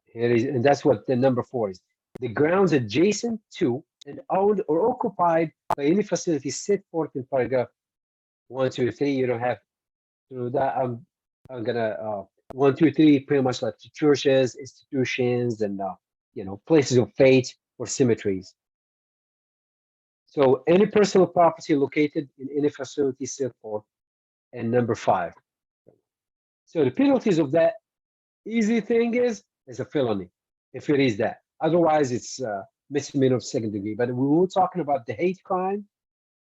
Here is, and that's what the number 4 is. The grounds adjacent to and owned or occupied by any facility set forth in paragraph 1, 2, 3. You don't have to do that. I'm gonna 1, 2, 3 pretty much like the churches, institutions, and you know, places of faith or cemeteries. So any personal property located in any facility set forth, and number 5. So the penalties of that easy thing is a felony, if it is that. Otherwise, it's misdemeanor of 2nd degree. But we were talking about the hate crime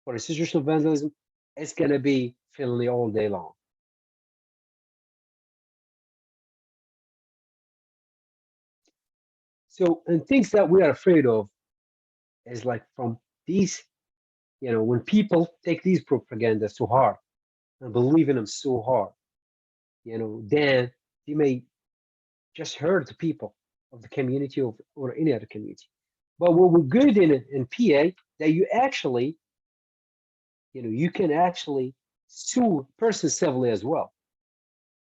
for institutional vandalism. It's going to be felony all day long. So, and things that we are afraid of is like from these, you know, when people take these propagandas so hard and believe in them so hard, you know, then they may just hurt the people of the community or any other community. But what we're good in PA, that you actually, you know, you can actually sue a person civilly as well.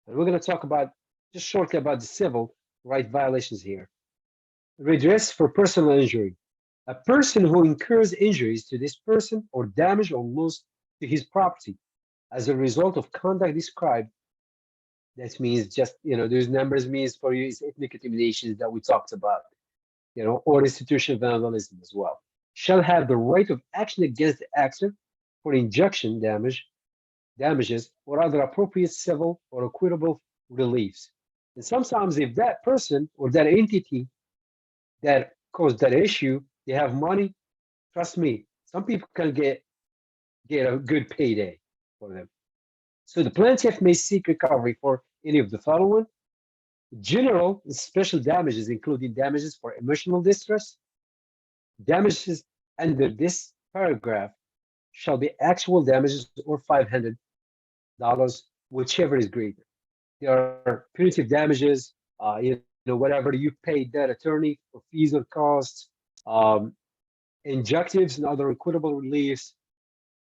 And we're going to talk about just shortly about the civil right violations here. Redress for personal injury. A person who incurs injuries to this person or damage or loss to his property as a result of conduct described. That means just, you know, those numbers means for you is ethnic intimidation that we talked about, you know, or institutional vandalism as well. Shall have the right of action against the actor for injunction damages, or other appropriate civil or equitable reliefs. And sometimes if that person or that entity that caused that issue, they have money, trust me, some people can get a good payday for them. So the plaintiff may seek recovery for any of the following: general and special damages, including damages for emotional distress. Damages under this paragraph shall be actual damages or $500, whichever is greater. There are punitive damages, you know, whatever you paid that attorney for fees or costs, injunctives and other equitable reliefs,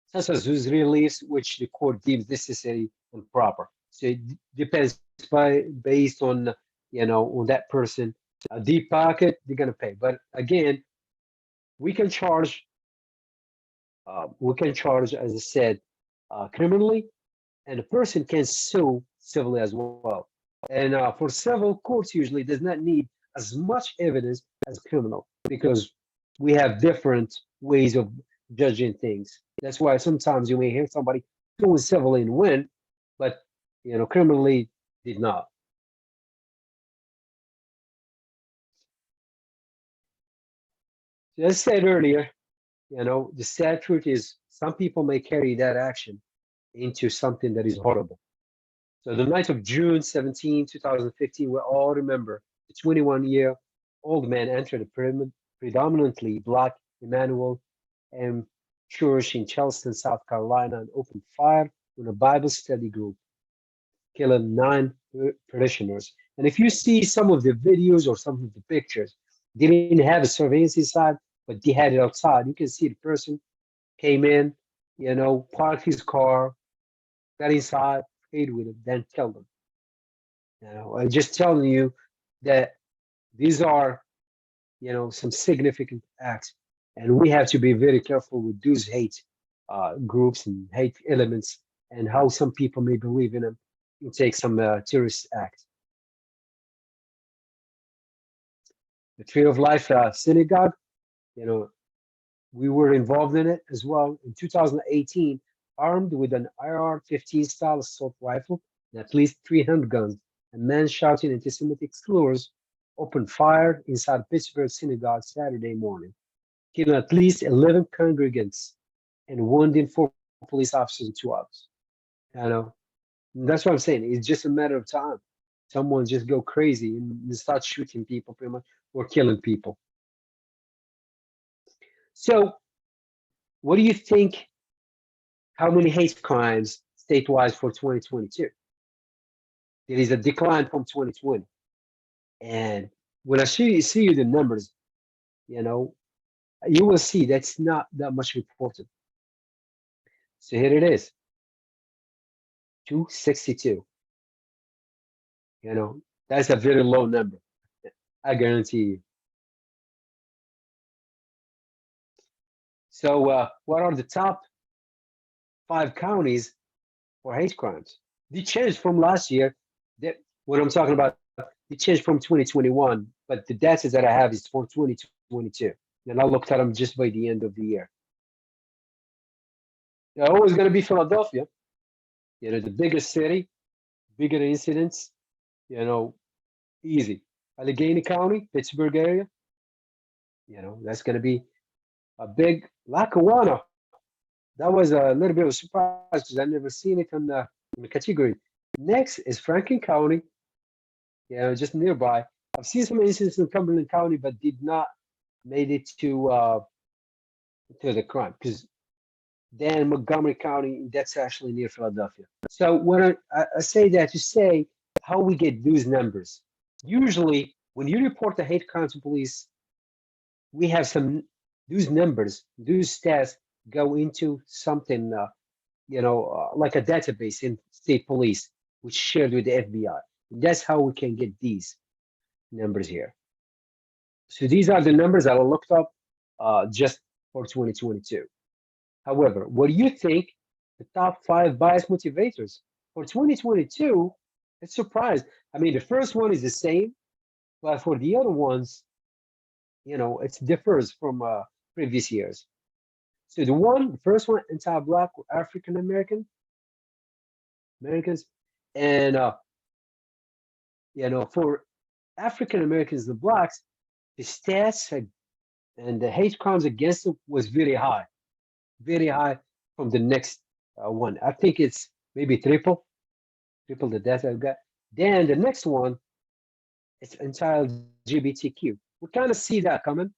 such as those reliefs which the court deems necessary and proper. So it depends based on, you know, on that person. A deep pocket, they're gonna pay. But again, we can charge, as I said, criminally, and a person can sue civilly as well. And for civil, courts usually does not need as much evidence as criminal, because we have different ways of judging things. That's why sometimes you may hear somebody doing civilly and win, but, you know, criminally did not. As I said earlier, the sad truth is some people may carry that action into something that is horrible. So the night of June 17, 2015, we all remember the 21-year-old man entered a predominantly Black Emmanuel M. Church in Charleston, South Carolina, and opened fire on a Bible study group, killing 9 parishioners. And if you see some of the videos or some of the pictures, they didn't have a surveillance inside, but they had it outside. You can see the person came in, parked his car, got inside, prayed with him, then killed him. I'm just telling you that these are, some significant acts, and we have to be very careful with those hate groups and hate elements and how some people may believe in them and take some terrorist acts. The Tree of Life Synagogue, we were involved in it as well. In 2018, armed with an IR-15 style assault rifle and at least 300 guns, a man shouting anti-Semitic slurs opened fire inside Pittsburgh synagogue Saturday morning, killing at least 11 congregants and wounding 4 police officers and 2 others. That's what I'm saying. It's just a matter of time. Someone just go crazy and start shooting people pretty much or killing people. So what do you think? How many hate crimes statewide for 2022? There is a decline from 2020. And when I see you the numbers, you will see that's not that much reported. So here it is, 262. That's a very low number. I guarantee you. So what are the top 5 counties for hate crimes? They changed from last year. That what I'm talking about, they changed from 2021, but the data that I have is for 2022. And I looked at them just by the end of the year. They're always going to be Philadelphia, the biggest city, bigger incidents, easy. Allegheny County, Pittsburgh area, that's going to be a big. Lackawanna. That was a little bit of a surprise because I've never seen it in the category. Next is Franklin County, just nearby. I've seen some incidents in Cumberland County, but did not made it to the crime because then Montgomery County, that's actually near Philadelphia. So when I say that to say how we get those numbers. Usually, when you report a hate crime to police, we have those numbers, those stats go into something, like a database in state police, which shared with the FBI. That's how we can get these numbers here. So these are the numbers that I looked up just for 2022. However, what do you think the top 5 bias motivators for 2022? It's surprised. I mean, the first one is the same, but for the other ones, it differs from previous years. So the first one, anti-Black or African Americans, and for African Americans, the Blacks, the stats and the hate crimes against them was very high from the next one. I think it's maybe triple the data I've got. Then the next one, it's anti-LGBTQ. We kind of see that coming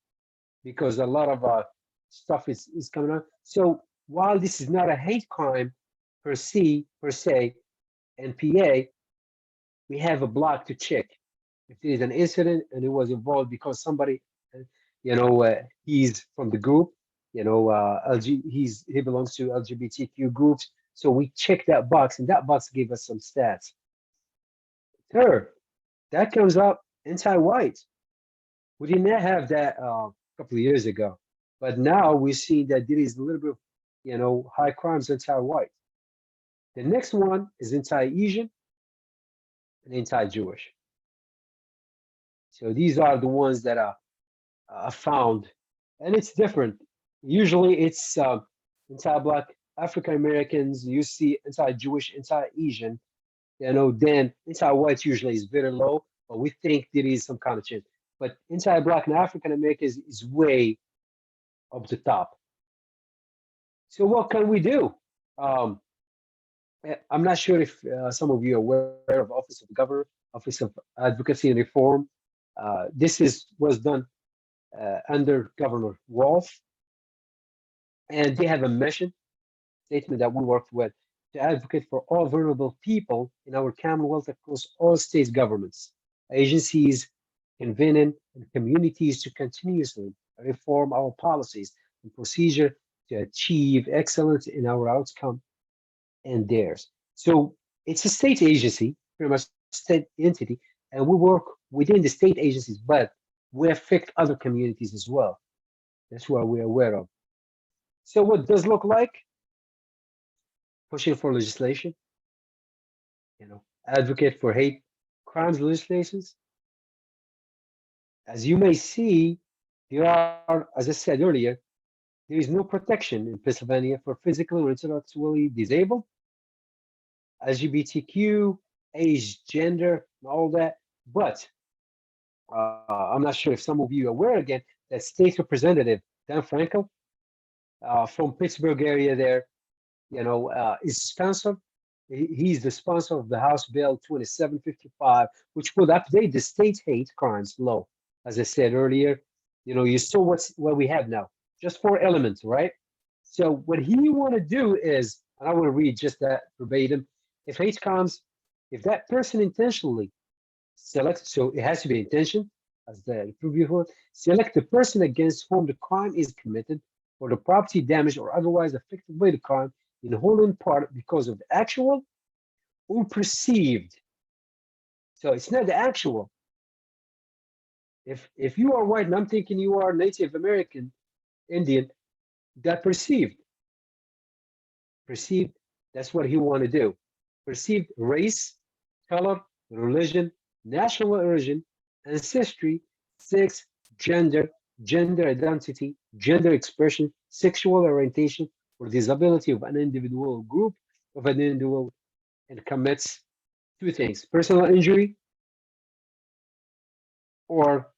because a lot of stuff is coming out. So while this is not a hate crime per se, NPA, we have a block to check. If there is an incident and it was involved because somebody, he's from the group, he belongs to LGBTQ groups. So we check that box, and that box gave us some stats. Third, that comes up anti-white. We did not have that a couple of years ago, but now we see that there is a little bit of, high crimes anti-white. The next one is anti-Asian and anti-Jewish. So these are the ones that are found, and it's different. Usually it's anti-Black, African Americans, you see anti-Jewish, anti-Asian, then anti-white usually is very low, but we think there is some kind of change. But anti-Black and African Americans is way up the top. So what can we do? Um, I'm not sure if some of you are aware of Office of Governor, Office of Advocacy and Reform. Was done under Governor Wolf, and they have a mission statement that we worked with to advocate for all vulnerable people in our Commonwealth across all state governments, agencies, convening, and communities to continuously reform our policies and procedure to achieve excellence in our outcome and theirs. So it's a state agency, pretty much state entity, and we work within the state agencies, but we affect other communities as well. That's what we're aware of. So what does look like? Pushing for legislation, advocate for hate crimes legislations. As you may see, there are, as I said earlier, there is no protection in Pennsylvania for physically or intellectually disabled, LGBTQ, age, gender, and all that. But I'm not sure if some of you are aware again that State Representative Dan Frankel from Pittsburgh area there, is sponsored. He's the sponsor of the House Bill 2755, which would update the state hate crimes law. As I said earlier, you saw what we have now, just 4 elements, right? So what he want to do is, and I want to read just that verbatim. If hate crimes, if that person intentionally select, so it has to be intention, as the preview, select the person against whom the crime is committed, or the property damaged or otherwise affected by the crime, in whole and part because of the actual or perceived. So it's not the actual. If you are white and I'm thinking you are Native American, Indian, that perceived, that's what he want to do. Perceived race, color, religion, national origin, ancestry, sex, gender, gender identity, gender expression, sexual orientation, or disability of an individual or group of an individual, and commits 2 things: personal injury or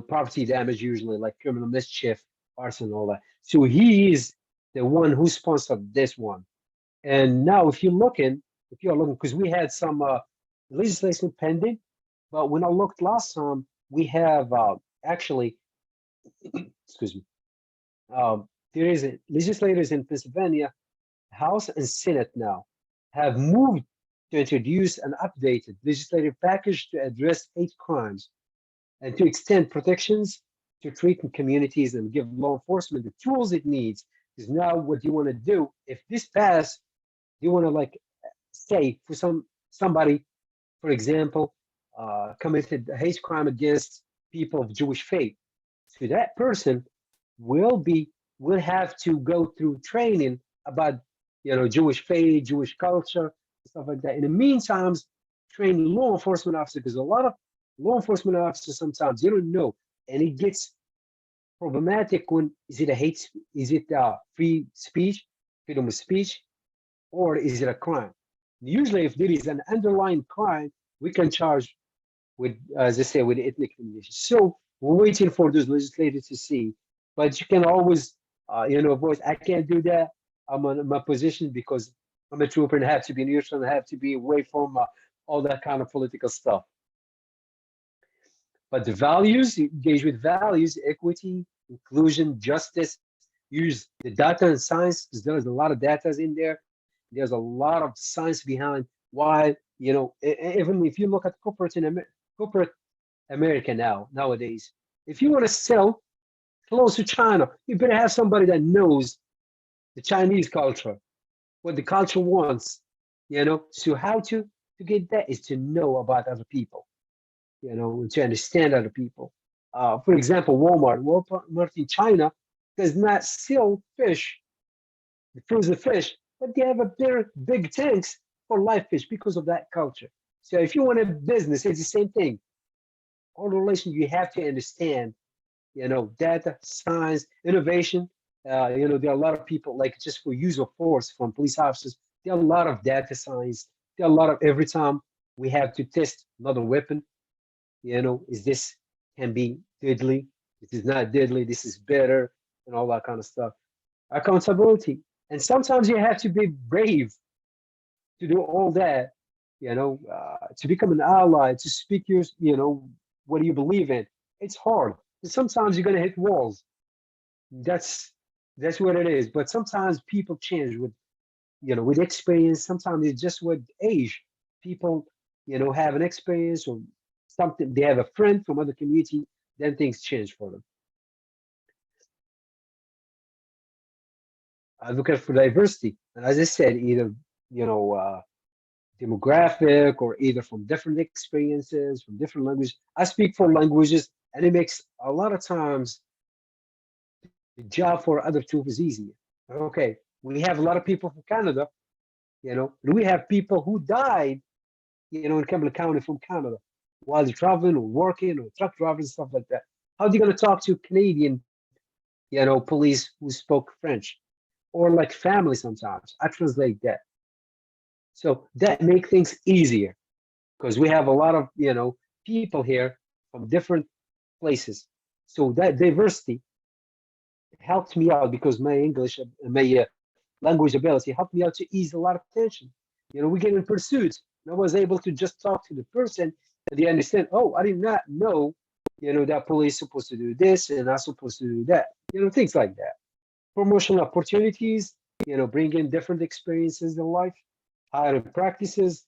property damage, usually like criminal mischief, arson, all that. So he is the one who sponsored this one. And now if you're looking, because we had some legislation pending, but when I looked last time, we have actually, excuse me, there is legislators in Pennsylvania, House and Senate now, have moved to introduce an updated legislative package to address hate crimes and to extend protections to treating communities and give law enforcement the tools it needs. Because now what you want to do, if this passes, you want to say for somebody, for example, committed a hate crime against people of Jewish faith. So that person will have to go through training about Jewish faith, Jewish culture, stuff like that. In the meantime, train law enforcement officers, because a lot of law enforcement officers sometimes they don't know, and it gets problematic when is it free speech, freedom of speech, or is it a crime? Usually, if there is an underlying crime, we can charge with, as I say, with ethnic elimination. So we're waiting for those legislators to see, but you can always, voice. I can't do that. I'm on my position because I'm a trooper and I have to be neutral and I have to be away from all that kind of political stuff. But the values, engage with values, equity, inclusion, justice, use the data and science, because there's a lot of data in there. There's a lot of science behind why, even if you look at corporate America nowadays, if you want to sell close to China, you better have somebody that knows the Chinese culture, what the culture wants, So how to get that is to know about other people, to understand other people. For example, Walmart in China does not sell fish, the frozen fish, but they have a big tanks for live fish because of that culture. So if you want a business, it's the same thing. All the relation you have to understand, data, science, innovation. There are a lot of people, like just for use of force from police officers, there are a lot of data science. There are a lot of, every time we have to test another weapon, is this can be deadly? This is not deadly. This is better. and all that kind of stuff. Accountability. And sometimes you have to be brave to do all that, to become an ally, to speak what do you believe in. It's hard. And sometimes you're going to hit walls. That's that's what it is. But sometimes people change with experience. Sometimes it's just with age. People, have an experience or something. They have a friend from other community, then things change for them. Advocate for diversity, and as I said, either demographic or either from different experiences, from different languages. I speak 4 languages, and it makes a lot of times the job for other two is easier. Okay, we have a lot of people from Canada, and we have people who died, in Cumberland County from Canada while they're traveling or working or truck driving, stuff like that. How are you going to talk to Canadian, police who spoke French? Or like family sometimes. I translate that. So that make things easier because we have a lot of, people here from different places. So that diversity helped me out because my English, my language ability helped me out to ease a lot of tension. We get in pursuits. And I was able to just talk to the person and they understand, oh, I did not know, that police supposed to do this and I'm supposed to do that. Things like that. Promotional opportunities, bring in different experiences in life, hiring practices,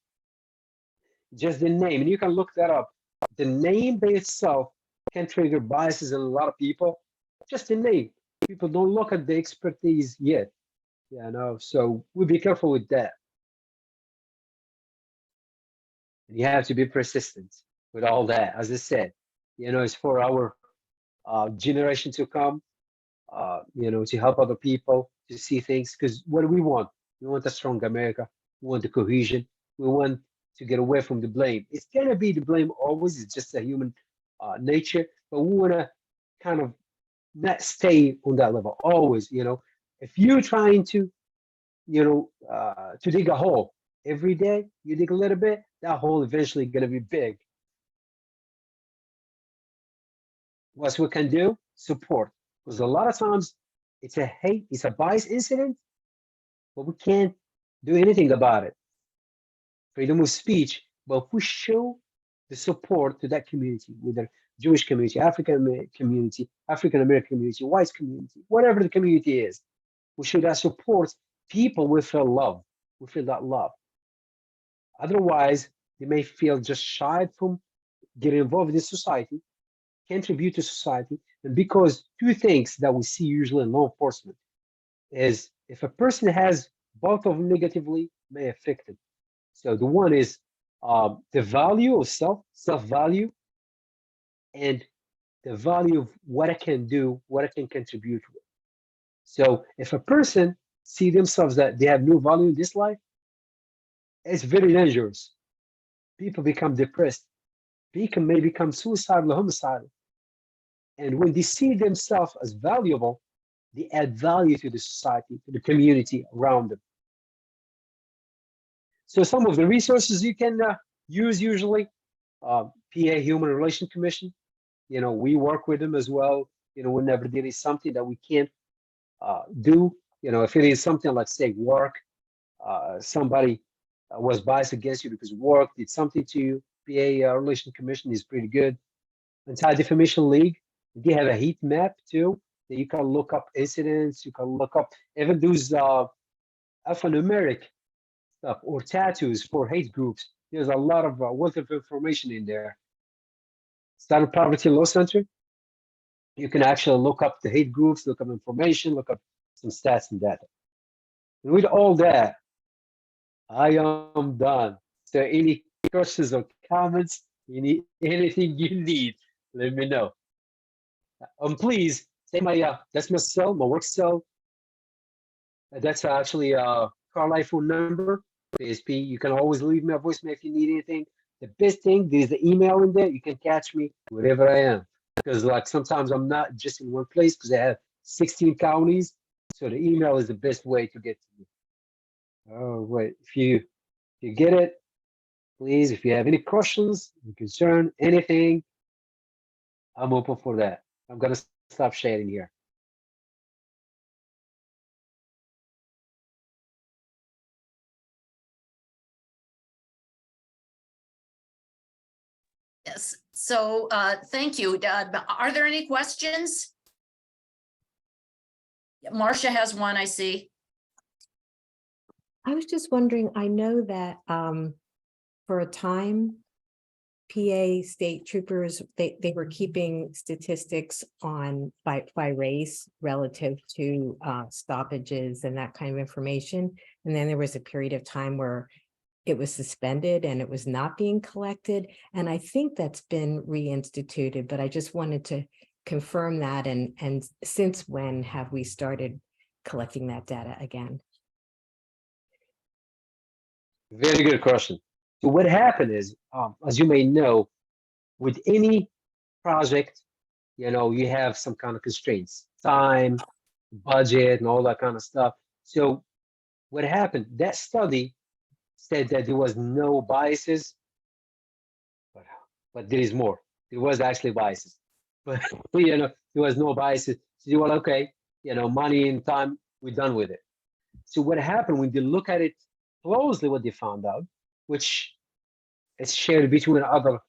just the name. And you can look that up. The name by itself can trigger biases in a lot of people. Just the name. People don't look at the expertise yet. So we'll be careful with that. And you have to be persistent with all that. As I said, it's for our generation to come, to help other people to see things. Because what do we want? We want a strong America. We want the cohesion. We want to get away from the blame. It's gonna be the blame always. It's just a human nature. But we want to kind of not stay on that level always. If you're trying to, to dig a hole every day, you dig a little bit. That hole eventually gonna be big. What we can do? Support. Because a lot of times it's a hate, it's a bias incident, but we can't do anything about it. Freedom of speech, but if we show the support to that community, whether Jewish community, African community, African American community, white community, whatever the community is, we show that support, people will feel love, will feel that love. Otherwise, they may feel just shy from getting involved in society, contribute to society. And because 2 things that we see usually in law enforcement is if a person has both of them negatively, may affect it. So the one is the value of self-value, and the value of what I can do, what I can contribute with. So if a person see themselves that they have no value in this life, it's very dangerous. People become depressed. People may become suicidal or homicidal. And when they see themselves as valuable, they add value to the society, to the community around them. So some of the resources you can use usually, PA Human Relations Commission, we work with them as well, whenever there is something that we can't do, if it is something like say work, somebody was biased against you because work did something to you, PA Relation Commission is pretty good. Anti-Defamation League, they have a heat map too, that you can look up incidents, you can look up even those alphanumeric stuff or tattoos for hate groups. There's a lot of wealth of information in there. Standard Poverty Law Center, you can actually look up the hate groups, look up information, look up some stats and data. And with all that, I am done. So any questions or comments, anything you need, let me know. Please take my that's my cell, my work cell. That's actually Carl phone number, ASP. You can always leave me a voicemail if you need anything. The best thing, there's the email in there. You can catch me wherever I am. Because like sometimes I'm not just in one place because I have 16 counties. So the email is the best way to get to me. Oh, wait, if you get it, please, if you have any questions, concern, anything, I'm open for that. I'm gonna stop sharing here. Yes, so thank you. Are there any questions? Marcia has one, I see. I was just wondering, I know that for a time, PA state troopers, they were keeping statistics on by race relative to stoppages and that kind of information. And then there was a period of time where it was suspended and it was not being collected. And I think that's been reinstituted, but I just wanted to confirm that. And since when have we started collecting that data again? Very good question. So what happened is, as you may know, with any project, you have some kind of constraints, time, budget, and all that kind of stuff. So what happened, that study said that there was no biases, but there is more. There was actually biases, but there was no biases. So you were okay, money and time, we're done with it. So what happened when they look at it closely, what they found out, which is shared between other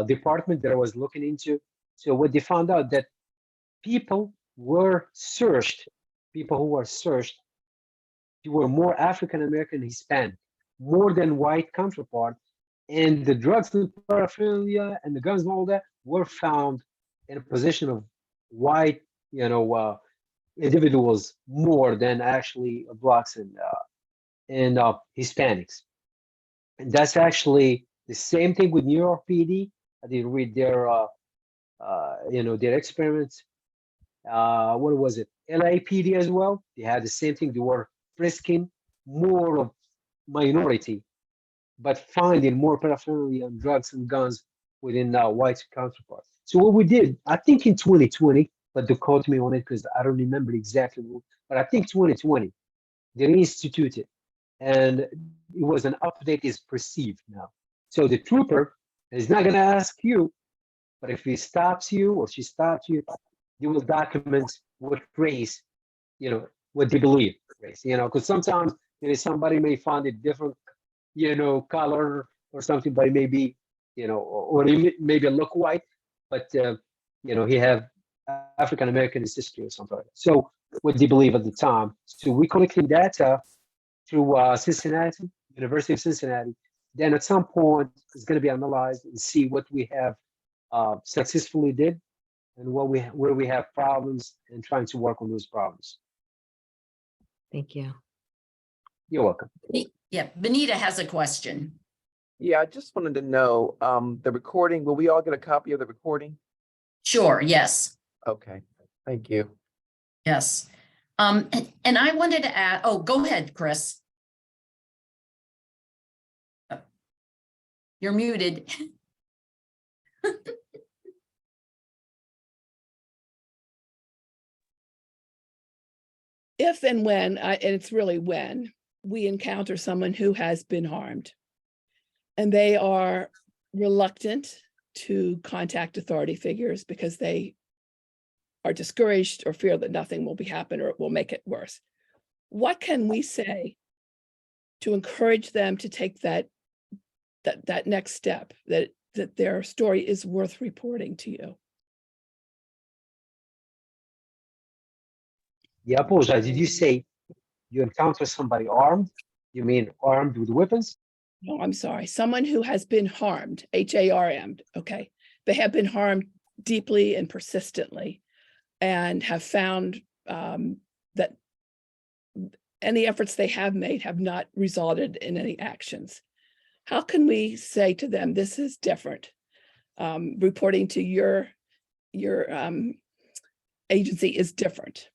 department that I was looking into. So what they found out that people who were searched, they were more African American, Hispanic, more than white counterpart, and the drugs and paraphernalia and the guns and all that were found in a position of white, individuals more than actually blacks and Hispanics. And that's actually the same thing with New York PD. I did read their, their experiments. What was it? LAPD as well. They had the same thing. They were frisking more of minority, but finding more paraphernalia and drugs and guns within white counterparts. So what we did, I think in 2020, but don't quote me on it because I don't remember exactly, but I think 2020, they reinstituted, and it was an update is perceived now. So the trooper is not going to ask you, but if he stops you or she stops you, you will document what race, what they believe race, because sometimes somebody may find it different, color or something, but it may be, or he maybe look white, but, he have African American history or something like that. So what they believe at the time. So we collecting data through Cincinnati, University of Cincinnati. Then at some point, it's going to be analyzed and see what we have successfully did and where we have problems and trying to work on those problems. Thank you. You're welcome. Yeah, Benita has a question. Yeah, I just wanted to know the recording. Will we all get a copy of the recording? Sure, yes. Okay, thank you. Yes. And I wanted to add, oh, go ahead, Chris. You're muted. If and when, and it's really when, we encounter someone who has been harmed and they are reluctant to contact authority figures because they are discouraged or fear that nothing will happen or it will make it worse. What can we say to encourage them to take that next step, that their story is worth reporting to you? Yeah, I apologize. Did you say you encounter somebody armed? You mean armed with weapons? No, I'm sorry. Someone who has been harmed, HARM'd, okay. They have been harmed deeply and persistently and have found that any efforts they have made have not resulted in any actions. How can we say to them, this is different? Reporting to your agency is different.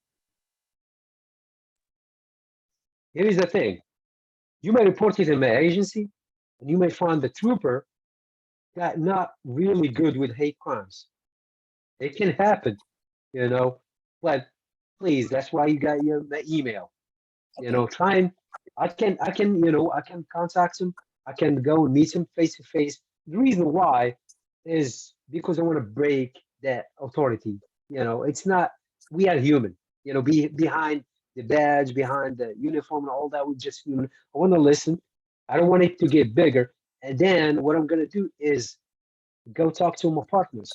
Here is the thing. You may report it to my agency, and you may find the trooper that not really good with hate crimes. It can happen, but please, that's why you got the email. Try and I can contact him. I can go and meet him face to face. The reason why is because I want to break that authority. It's not, we are human, behind the badge, behind the uniform and all that, we're just human. I want to listen. I don't want it to get bigger. And then what I'm going to do is go talk to my partners.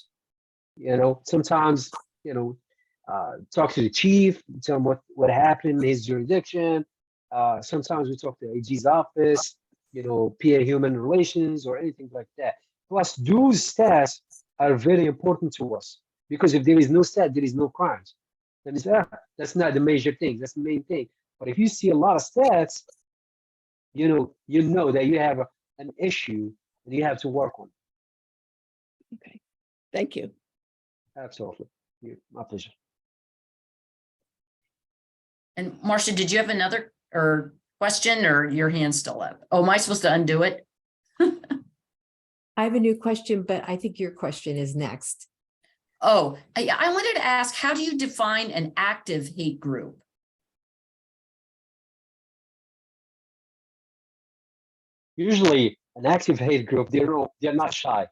Sometimes, talk to the chief, tell him what happened in his jurisdiction. Sometimes we talk to the AG's office, PA Human Relations or anything like that. Plus, those stats are very important to us because if there is no stat, there is no crimes. Then that's not the major thing. That's the main thing. But if you see a lot of stats, you know that you have an issue and you have to work on it. Okay, thank you. Absolutely. My pleasure. And Marcia, did you have another question or your hand's still up? Oh, am I supposed to undo it? I have a new question, but I think your question is next. Oh, I wanted to ask, how do you define an active hate group? Usually, an active hate group, they're not shy.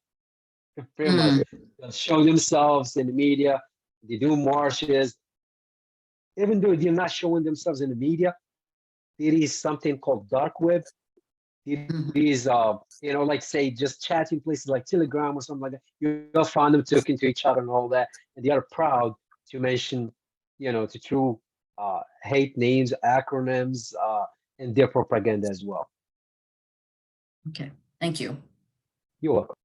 Pretty much, they'll show themselves in the media. They do marches. Even though they're not showing themselves in the media, there is something called dark web. There is, like say, just chatting places like Telegram or something like that. You'll find them talking to each other and all that, and they are proud to mention, to true hate names, acronyms, and their propaganda as well. Okay, thank you. You're welcome.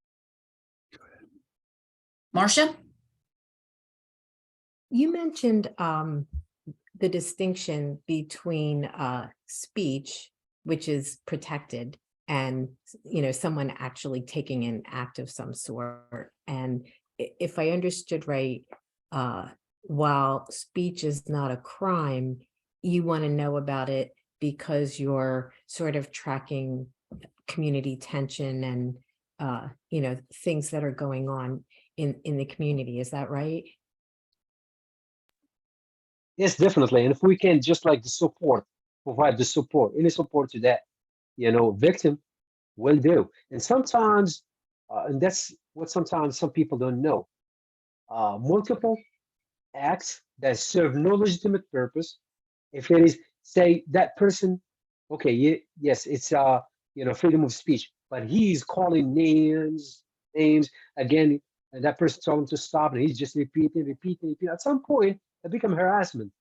Marcia? You mentioned the distinction between speech, which is protected, and someone actually taking an act of some sort. And if I understood right, while speech is not a crime, you want to know about it because you're sort of tracking community tension and things that are going on in the community. Is that right? Yes, definitely. And if we can just like provide the support, any support to that, victim will do. And sometimes, and that's what sometimes some people don't know, multiple acts that serve no legitimate purpose. If it is, say, that person, okay, yes, it's freedom of speech, but he's calling names again, and that person told him to stop, and he's just repeating. At some point, it becomes harassment.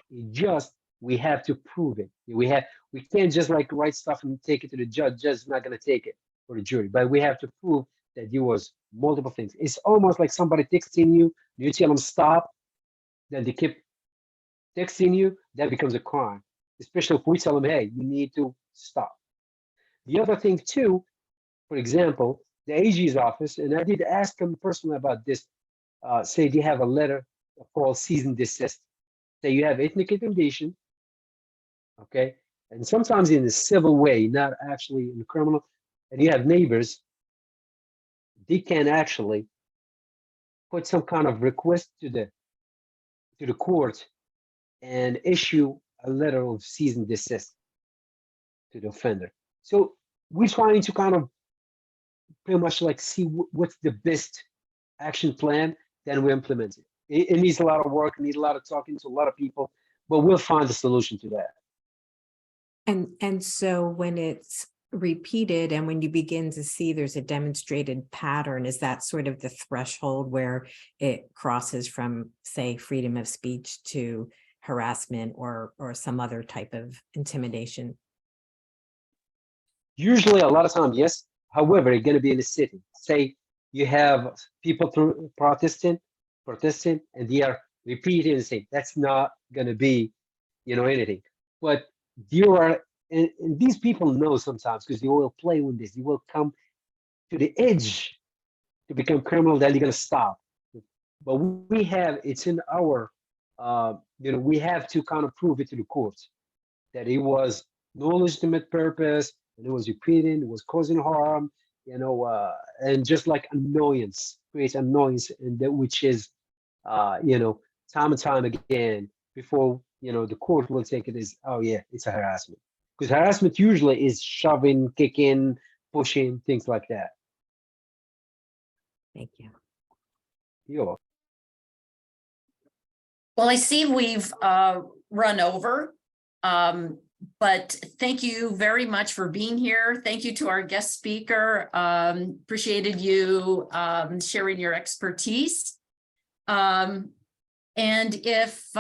We have to prove it. We can't just like write stuff and take it to the judge. Judge is not going to take it for the jury, but we have to prove that there was multiple things. It's almost like somebody texting you, you tell them stop, then they keep texting you. That becomes a crime, especially if we tell them, hey, you need to stop. The other thing too, for example, the AG's office, and I did ask them personally about this. Say they have a letter called cease and desist. Say you have ethnic intimidation, okay, and sometimes in a civil way, not actually in the criminal, and you have neighbors, they can actually put some kind of request to the court and issue a letter of cease and desist to the offender. So we're trying to kind of pretty much like see what's the best action plan, then we implement it. It needs a lot of work, needs a lot of talking to a lot of people, but we'll find a solution to that. And so when it's repeated and when you begin to see there's a demonstrated pattern, is that sort of the threshold where it crosses from, say, freedom of speech to harassment or some other type of intimidation? Usually, a lot of times, yes. However, it's going to be in the city. Say you have people protesting, and they are repeating and saying that's not going to be, anything. But you are, and these people know sometimes because they will play with this. You will come to the edge to become criminal, then you're going to stop. But we have, it's in our, we have to kind of prove it to the courts that it was no legitimate purpose, and it was repeating, it was causing harm, and just like annoyance, creates annoyance, and that which is, time and time again before, the court will take it as, oh yeah, it's a harassment. Because harassment usually is shoving, kicking, pushing, things like that. Thank you. You're welcome. Well, I see we've run over. But thank you very much for being here. Thank you to our guest speaker. Appreciated you sharing your expertise. And if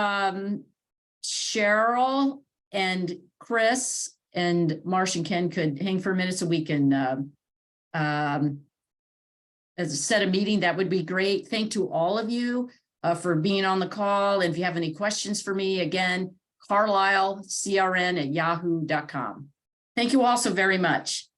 Cheryl and Chris and Marsh and Ken could hang for a minute so we can as a set a meeting, that would be great. Thank to all of you for being on the call. And if you have any questions for me, again, Carlisle, CRN@yahoo.com. Thank you all so very much.